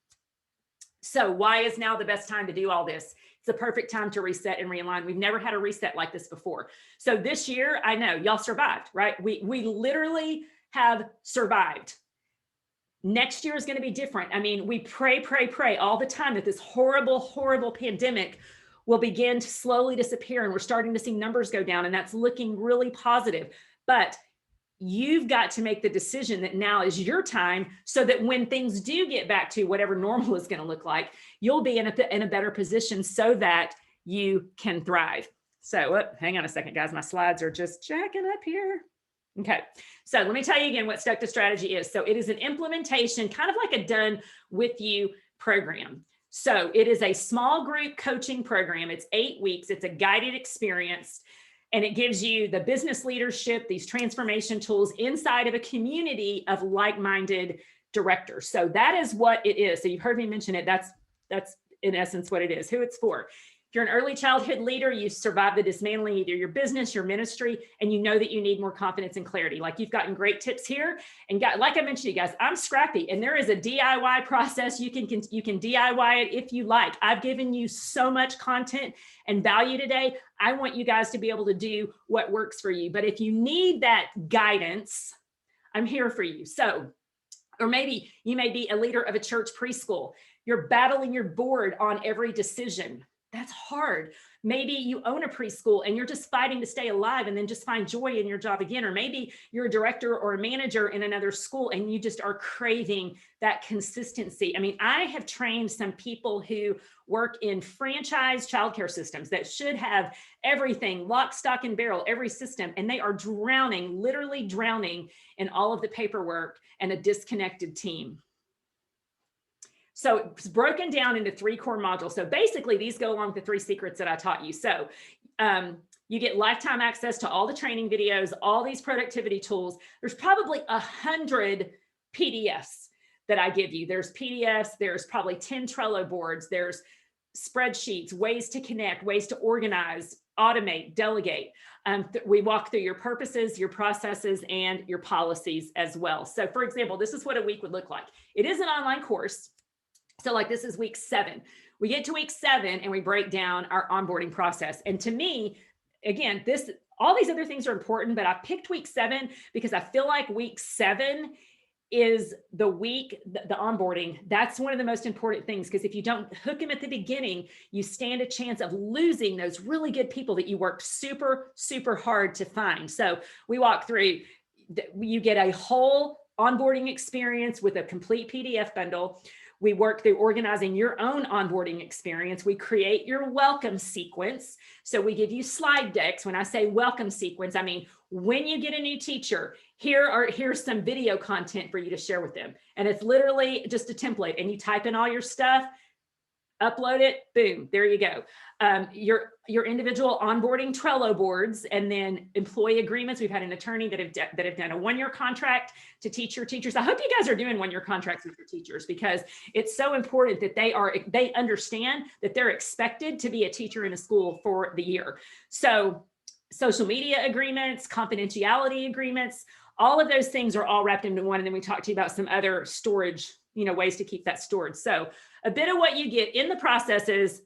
So why is now the best time to do all this? It's the perfect time to reset and realign. We've never had a reset like this before. So this year, I know y'all survived, right? We literally have survived. Next year is going to be different. I mean, we pray all the time that this horrible, horrible pandemic will begin to slowly disappear, and we're starting to see numbers go down, and that's looking really positive. But you've got to make the decision that now is your time so that when things do get back to whatever normal is going to look like, you'll be in a better position so that you can thrive. So hang on a second, guys. My slides are just jacking up here. Okay, so let me tell you again what Step to Strategy is. So it is an implementation, kind of like a done with you program. So it is a small group coaching program. It's 8 weeks. It's a guided experience, and it gives you the business leadership, these transformation tools inside of a community of like-minded directors. So that is what it is. So you've heard me mention it. That's in essence what it is, who it's for. If you're an early childhood leader, you've survived the dismantling either your business, your ministry, and you know that you need more confidence and clarity. Like, you've gotten great tips here. And like I mentioned to you guys, I'm scrappy, and there is a DIY process. You can DIY it if you like. I've given you so much content and value today. I want you guys to be able to do what works for you. But if you need that guidance, I'm here for you. So, or maybe you may be a leader of a church preschool. You're battling your board on every decision. That's hard. Maybe you own a preschool and you're just fighting to stay alive and then just find joy in your job again. Or maybe you're a director or a manager in another school and you just are craving that consistency. I mean, I have trained some people who work in franchise childcare systems that should have everything lock, stock, and barrel, every system, and they are drowning, literally drowning in all of the paperwork and a disconnected team. So it's broken down into 3 core modules. So basically these go along with the 3 secrets that I taught you. So you get lifetime access to all the training videos, all these productivity tools. There's probably 100 PDFs that I give you. There's PDFs, there's probably 10 Trello boards, there's spreadsheets, ways to connect, ways to organize, automate, delegate. We walk through your purposes, your processes, and your policies as well. So for example, this is what a week would look like. It is an online course. So like this is week 7. We get to week 7 and we break down our onboarding process. And to me, again, all these other things are important, but I picked week 7 because I feel like week 7 is the week, the onboarding. That's one of the most important things, because if you don't hook them at the beginning, you stand a chance of losing those really good people that you worked super, super hard to find. So we walk through, you get a whole onboarding experience with a complete PDF bundle. We work through organizing your own onboarding experience. We create your welcome sequence. So we give you slide decks. When I say welcome sequence, I mean, when you get a new teacher, here's some video content for you to share with them. And it's literally just a template, and you type in all your stuff, upload it, boom, there you go. Your individual onboarding Trello boards, and then employee agreements. We've had an attorney that have done a 1-year contract to teach your teachers. I hope you guys are doing 1-year contracts with your teachers, because it's so important that they understand that they're expected to be a teacher in a school for the year. So social media agreements, confidentiality agreements, all of those things are all wrapped into one. And then we talked to you about some other storage, ways to keep that stored. So a bit of what you get in the process is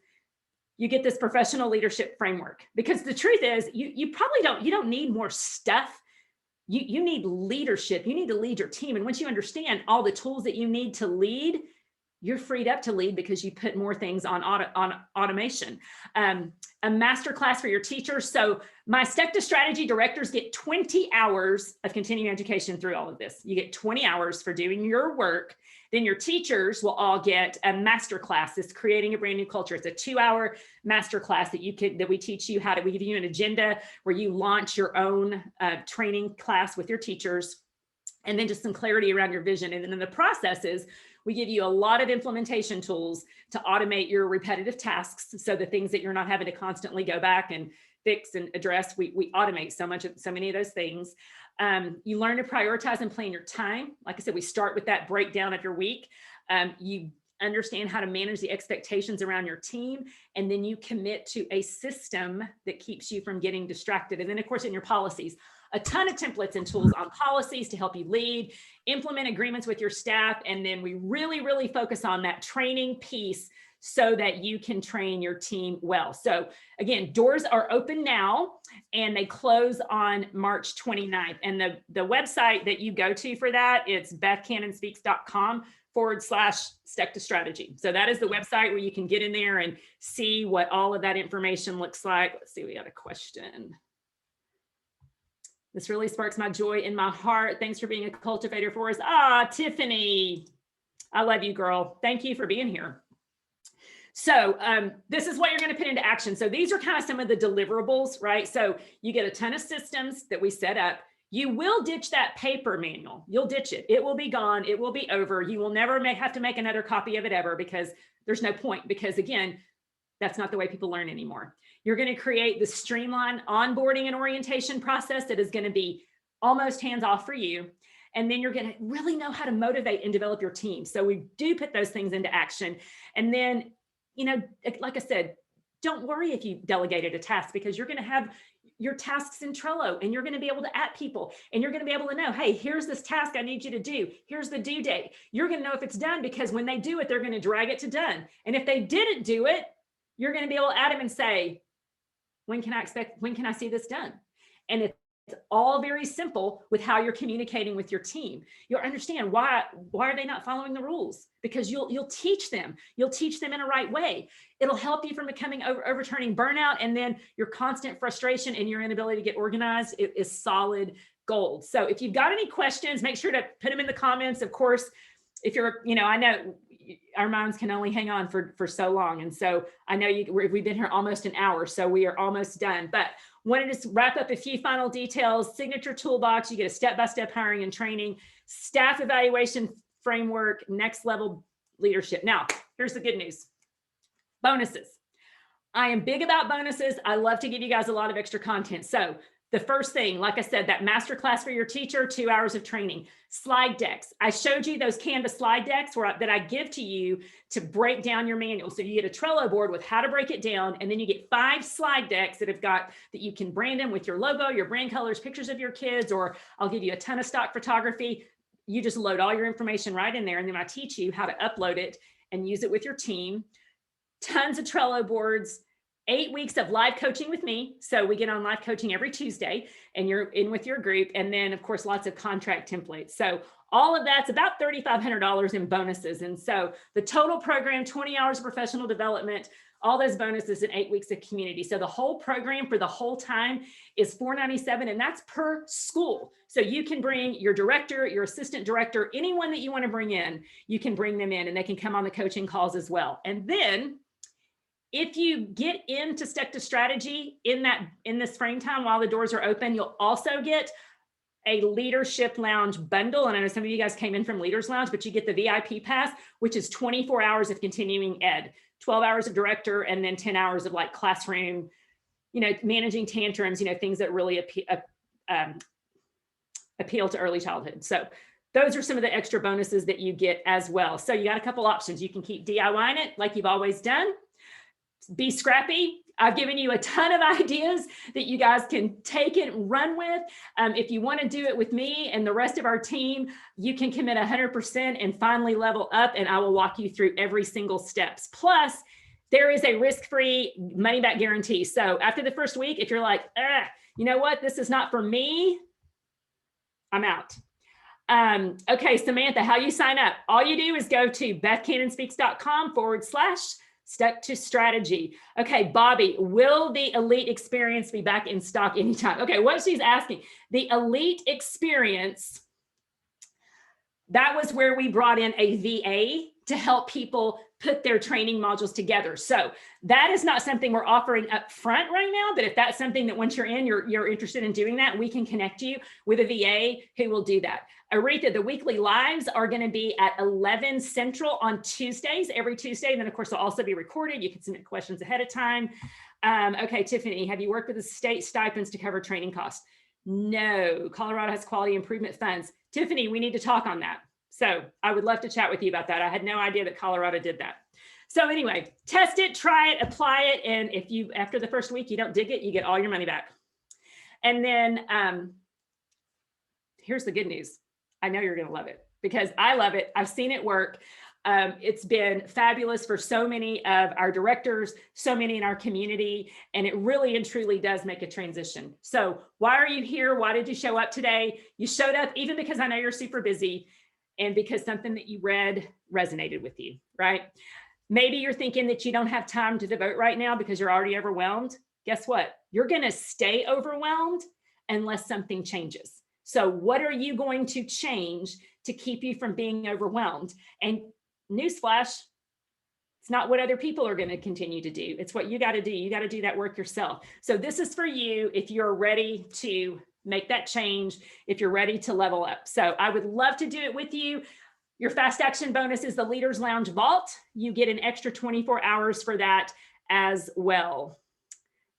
you get this professional leadership framework, because the truth is you don't need more stuff. You need leadership. You need to lead your team. And once you understand all the tools that you need to lead, you're freed up to lead because you put more things on automation. A master class for your teachers. So my Step to Strategy directors get 20 hours of continuing education through all of this. You get 20 hours for doing your work. Then your teachers will all get a master class. It's creating a brand new culture. It's a 2-hour master class that we teach you we give you an agenda where you launch your own training class with your teachers, and then just some clarity around your vision. And then the process is, we give you a lot of implementation tools to automate your repetitive tasks. So the things that you're not having to constantly go back and fix and address, we automate so many of those things. You learn to prioritize and plan your time. Like I said, we start with that breakdown of your week. You understand how to manage the expectations around your team, and then you commit to a system that keeps you from getting distracted. And then of course, in your policies, a ton of templates and tools on policies to help you lead, implement agreements with your staff. And then we really, really focus on that training piece so that you can train your team well. So again, doors are open now and they close on March 29th. And the website that you go to for that, it's bethcannonspeaks.com/Step to Strategy. So that is the website where you can get in there and see what all of that information looks like. Let's see, we got a question. This really sparks my joy in my heart. Thanks for being a cultivator for us. Tiffany, I love you, girl. Thank you for being here. So this is what you're going to put into action. So these are kind of some of the deliverables, right? So you get a ton of systems that we set up. You will ditch that paper manual. You'll ditch it. It will be gone. It will be over. You will never have to make another copy of it ever, because there's no point. Because again, that's not the way people learn anymore. You're going to create the streamlined onboarding and orientation process that is going to be almost hands-off for you. And then you're going to really know how to motivate and develop your team. So we do put those things into action. And then, like I said, don't worry if you delegated a task, because you're going to have your tasks in Trello, and you're going to be able to at people, and you're going to be able to know, hey, here's this task I need you to do. Here's the due date. You're going to know if it's done, because when they do it, they're going to drag it to done. And if they didn't do it, you're going to be able to add them and say, when can I see this done? And if all very simple with how you're communicating with your team. You'll understand why are they not following the rules? Because you'll teach them. You'll teach them in a right way. It'll help you from becoming overturning burnout, and then your constant frustration and your inability to get organized is solid gold. So if you've got any questions, make sure to put them in the comments. Of course, if you're, I know our minds can only hang on for so long. And so I know we've been here almost an hour, so we are almost done. But wanted to wrap up a few final details. Signature toolbox, you get a step-by-step hiring and training, staff evaluation framework, next level leadership. Now, here's the good news. Bonuses. I am big about bonuses. I love to give you guys a lot of extra content. So the first thing, like I said, that master class for your teacher, 2 hours of training, slide decks. I showed you those Canvas slide decks that I give to you to break down your manual. So you get a Trello board with how to break it down, and then you get 5 slide decks that you can brand them with your logo, your brand colors, pictures of your kids, or I'll give you a ton of stock photography. You just load all your information right in there, and then I teach you how to upload it and use it with your team. Tons of Trello boards. 8 weeks of live coaching with me. So we get on live coaching every Tuesday, and you're in with your group. And then of course, lots of contract templates. So all of that's about $3,500 in bonuses. And so the total program, 20 hours of professional development, all those bonuses in 8 weeks of community. So the whole program for the whole time is $497, and that's per school. So you can bring your director, your assistant director, anyone that you want to bring in, you can bring them in, and they can come on the coaching calls as well. And then if you get into Stuck to Strategy in this frame time while the doors are open, you'll also get a Leadership Lounge bundle. And I know some of you guys came in from Leaders Lounge, but you get the VIP pass, which is 24 hours of continuing ed, 12 hours of director, and then 10 hours of like classroom, managing tantrums, things that really appeal to early childhood. So those are some of the extra bonuses that you get as well. So you got a couple options. You can keep DIYing it like you've always done. Be scrappy. I've given you a ton of ideas that you guys can take it and run with. If you want to do it with me and the rest of our team, you can commit 100% and finally level up, and I will walk you through every single steps. Plus, there is a risk-free money-back guarantee. So after the first week, if you're like, you know what, this is not for me, I'm out. Okay, Samantha, how you sign up? All you do is go to bethcannonspeaks.com/Stuck to Strategy. Okay, Bobby, will the Elite Experience be back in stock anytime? Okay, what she's asking, the Elite Experience, that was where we brought in a VA to help people put their training modules together. So that is not something we're offering up front right now, but if that's something that once you're in, you're interested in doing that, we can connect you with a VA who will do that. Aretha, the weekly lives are going to be at 11 Central on Tuesdays, every Tuesday. And then of course, they'll also be recorded. You can submit questions ahead of time. Okay, Tiffany, have you worked with the state stipends to cover training costs? No, Colorado has quality improvement funds. Tiffany, we need to talk on that. So I would love to chat with you about that. I had no idea that Colorado did that. So anyway, test it, try it, apply it. And if you, after the first week, you don't dig it, you get all your money back. And then here's the good news. I know you're going to love it because I love it. I've seen it work. It's been fabulous for so many of our directors, so many in our community, and it really and truly does make a transition. So why are you here? Why did you show up today? You showed up even because I know you're super busy and because something that you read resonated with you, right? Maybe you're thinking that you don't have time to devote right now because you're already overwhelmed. Guess what? You're going to stay overwhelmed unless something changes. So what are you going to change to keep you from being overwhelmed? And newsflash, it's not what other people are going to continue to do. It's what you got to do. You got to do that work yourself. So this is for you if you're ready to make that change, if you're ready to level up. So I would love to do it with you. Your fast action bonus is the Leaders Lounge Vault. You get an extra 24 hours for that as well.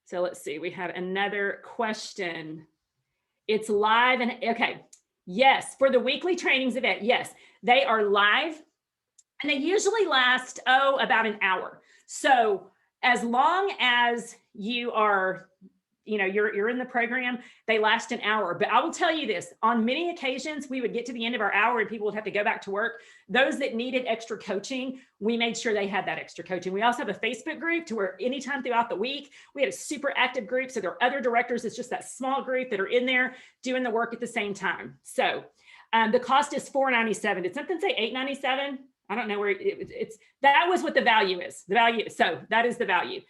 So let's see, we have another question. It's live and okay. Yes, for the weekly trainings event. Yes, they are live and they usually last, about an hour. So as long as you are, you're in the program, they last an hour. But I will tell you this, on many occasions, we would get to the end of our hour and people would have to go back to work. Those that needed extra coaching, we made sure they had that extra coaching. We also have a Facebook group to where anytime throughout the week, we had a super active group. So there are other directors. It's just that small group that are in there doing the work at the same time. So the cost is $497. Did something say $897? I don't know where that was what the value is. The value. So that is the value.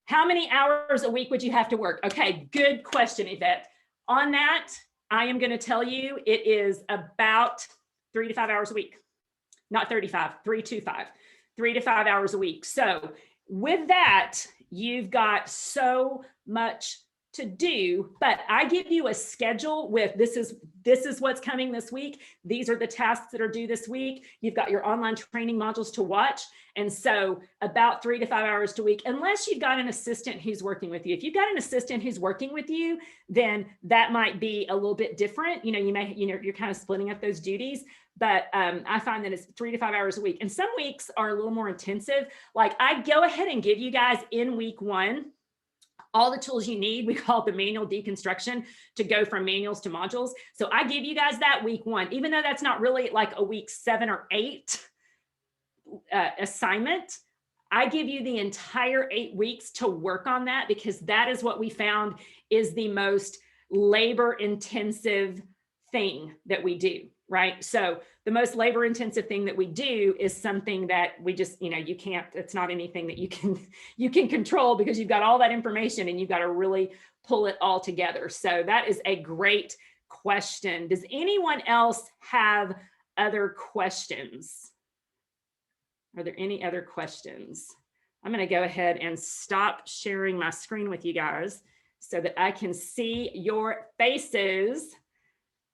How many hours a week would you have to work? Okay, good question, Yvette. On that, I am going to tell you it is about 3 to 5 hours a week. Not 35, 3 to 5. 3 to 5 hours a week. So with that, you've got so much to do, but I give you a schedule with this is what's coming this week. These are the tasks that are due this week. You've got your online training modules to watch. And so about 3 to 5 hours a week, unless you've got an assistant who's working with you. If you've got an assistant who's working with you, then that might be a little bit different. You're kind of splitting up those duties, but I find that it's 3 to 5 hours a week. And some weeks are a little more intensive. Like I go ahead and give you guys in week 1, all the tools you need. We call it the manual deconstruction to go from manuals to modules. So I give you guys that week 1, even though that's not really like a week 7 or 8 assignment. I give you the entire 8 weeks to work on that because that is what we found is the most labor intensive thing that we do, right? So the most labor intensive thing that we do is something that we just, you can't, it's not anything that you can control because you've got all that information and you've got to really pull it all together. So that is a great question. Does anyone else have other questions? Are there any other questions? I'm going to go ahead and stop sharing my screen with you guys so that I can see your faces.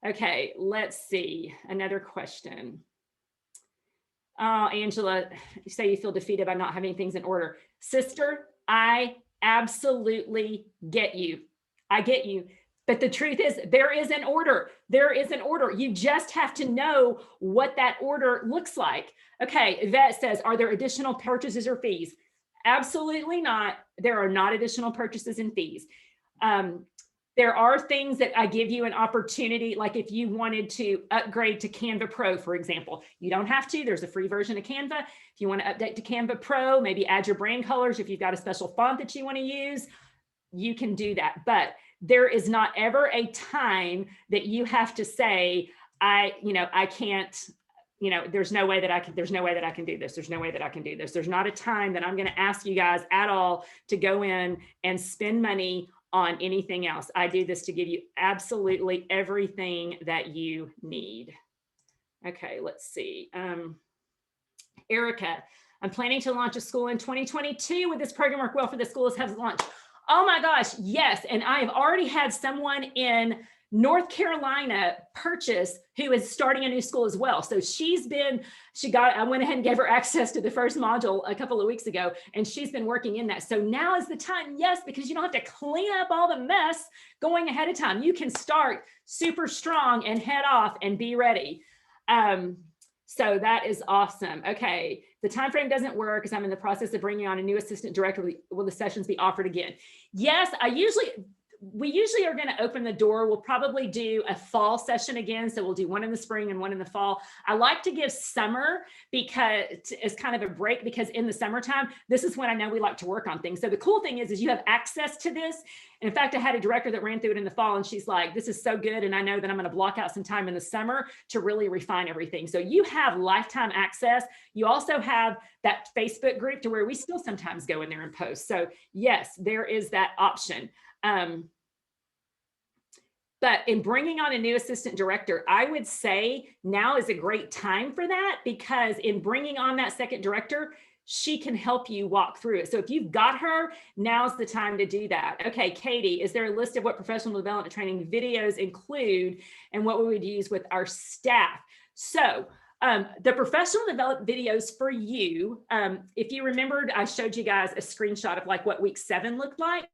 Okay, let's see. Another question. Oh, Angela, you say you feel defeated by not having things in order. Sister, I absolutely get you. I get you. But the truth is there is an order. There is an order. You just have to know what that order looks like. Okay, Yvette says, are there additional purchases or fees? Absolutely not. There are not additional purchases and fees. There are things that I give you an opportunity, like if you wanted to upgrade to Canva Pro, for example, you don't have to. There's a free version of Canva. If you want to update to Canva Pro, maybe add your brand colors. If you've got a special font that you want to use, you can do that. But there is not ever a time that you have to say, I can't, there's no way that I can do this. There's no way that I can do this. There's not a time that I'm going to ask you guys at all to go in and spend money on anything else. I do this to give you absolutely everything that you need. Okay, let's see. Erica, I'm planning to launch a school in 2022. Would this program work well for the schools has launched? Oh my gosh, yes. And I have already had someone in North Carolina purchase who is starting a new school as well. So I went ahead and gave her access to the first module a couple of weeks ago, and she's been working in that. So now is the time, yes, because you don't have to clean up all the mess going ahead of time. You can start super strong and head off and be ready. So that is awesome. Okay, the time frame doesn't work because I'm in the process of bringing on a new assistant director. Will the sessions be offered again? Yes, we usually are going to open the door. We'll probably do a fall session again. So we'll do one in the spring and one in the fall. I like to give summer because it's kind of a break, because in the summertime, this is when I know we like to work on things. So the cool thing is you have access to this. And in fact, I had a director that ran through it in the fall and she's like, this is so good. And I know that I'm going to block out some time in the summer to really refine everything. So you have lifetime access. You also have that Facebook group to where we still sometimes go in there and post. So yes, there is that option. But in bringing on a new assistant director, I would say now is a great time for that, because in bringing on that second director, she can help you walk through it. So if you've got her, now's the time to do that. Okay, Katie, is there a list of what professional development training videos include and what we would use with our staff? So the professional development videos for you, if you remembered, I showed you guys a screenshot of like what week 7 looked like.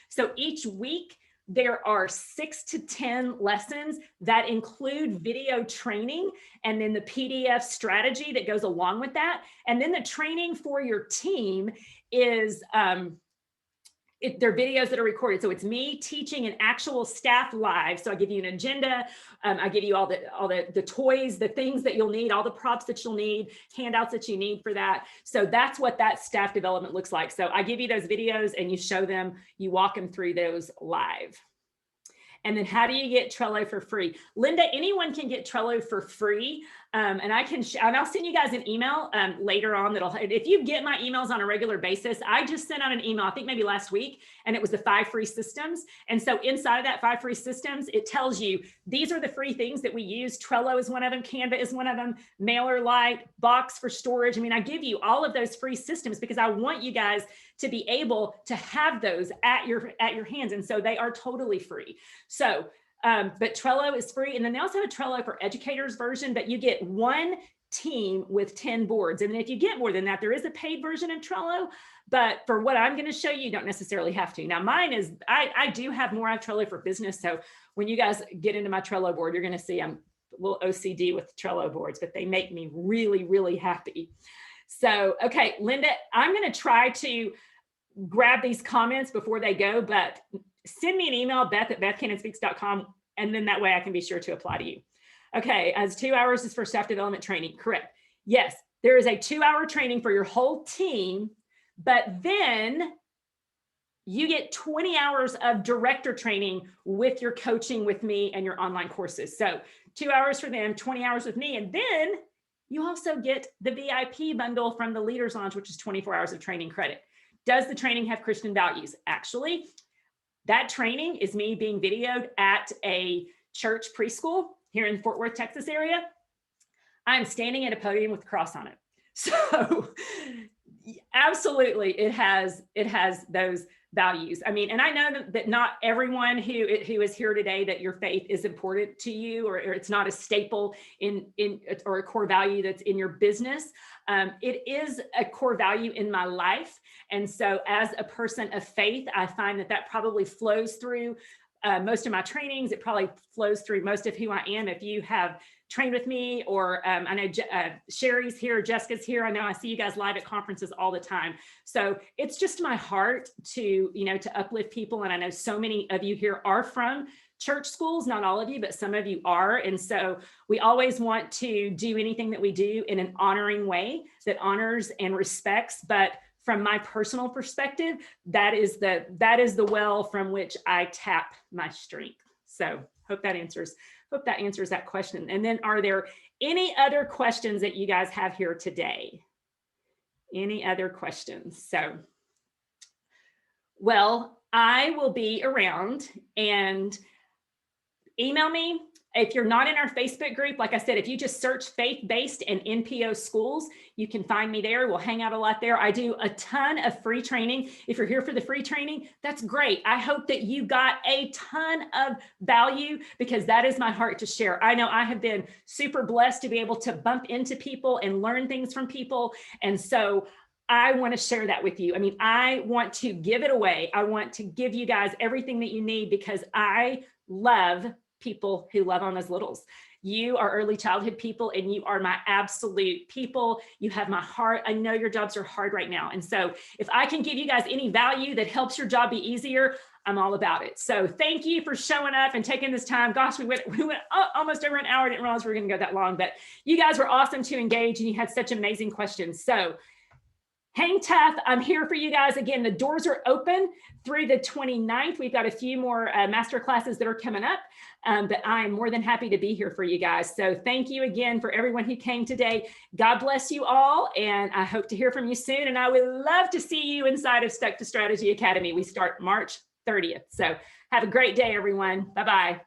So each week, there are 6 to 10 lessons that include video training and then the PDF strategy that goes along with that. And then the training for your team is they're videos that are recorded. So it's me teaching an actual staff live. So I give you an agenda. I give you all the toys, the things that you'll need, all the props that you'll need, handouts that you need for that. So that's what that staff development looks like. So I give you those videos and you show them, you walk them through those live. And then how do you get Trello for free? Linda, anyone can get Trello for free. And I'll send you guys an email later on if you get my emails on a regular basis, I just sent out an email, I think maybe last week, and it was the 5 free systems. And so inside of that 5 free systems, it tells you, these are the free things that we use. Trello is one of them. Canva is one of them. MailerLite, Box for storage. I mean, I give you all of those free systems because I want you guys to be able to have those at your hands. And so they are totally free. So, but Trello is free. And then they also have a Trello for educators version, but you get one team with 10 boards. And then if you get more than that, there is a paid version of Trello, but for what I'm going to show you, you don't necessarily have to. Now mine is, I do have more of Trello for business. So when you guys get into my Trello board, you're going to see I'm a little OCD with Trello boards, but they make me really, really happy. So, okay, Linda, I'm going to try to grab these comments before they go, but send me an email, beth@bethcannonspeaks.com, and then that way I can be sure to apply to you. Okay, as 2 hours is for staff development training, correct. Yes, there is a 2-hour training for your whole team, but then you get 20 hours of director training with your coaching with me and your online courses. So 2 hours for them, 20 hours with me, and then you also get the VIP bundle from the Leaders Launch, which is 24 hours of training credit. Does the training have Christian values? Actually, that training is me being videoed at a church preschool here in the Fort Worth, Texas area. I'm standing at a podium with a cross on it. So absolutely, it has those values. I mean, and I know that not everyone who is here today, that your faith is important to you, or it's not a staple or a core value that's in your business. It is a core value in my life. And so as a person of faith, I find that probably flows through most of my trainings. It probably flows through most of who I am. If you have trained with me, or I know Sherry's here, Jessica's here. I know I see you guys live at conferences all the time. So it's just my heart to uplift people. And I know so many of you here are from church schools, not all of you, but some of you are. And so we always want to do anything that we do in an honoring way that honors and respects. But from my personal perspective, that is the well from which I tap my strength. So hope that answers that question. And then are there any other questions that you guys have here today? Any other questions? So, well, I will be around, and email me. If you're not in our Facebook group, like I said, if you just search faith-based and NPO schools, you can find me there. We'll hang out a lot there. I do a ton of free training. If you're here for the free training, that's great. I hope that you got a ton of value, because that is my heart to share. I know I have been super blessed to be able to bump into people and learn things from people. And so I want to share that with you. I mean, I want to give it away. I want to give you guys everything that you need, because I love people who love on those littles. You are early childhood people, and you are my absolute people. You have my heart. I know your jobs are hard right now. And so if I can give you guys any value that helps your job be easier, I'm all about it. So thank you for showing up and taking this time. Gosh, we went almost over an hour. I didn't realize we were going to go that long, but you guys were awesome to engage, and you had such amazing questions. So hang tough. I'm here for you guys. Again, the doors are open through the 29th. We've got a few more master classes that are coming up, but I'm more than happy to be here for you guys. So thank you again for everyone who came today. God bless you all, and I hope to hear from you soon. And I would love to see you inside of Stuck to Strategy Academy. We start March 30th. So have a great day, everyone. Bye-bye.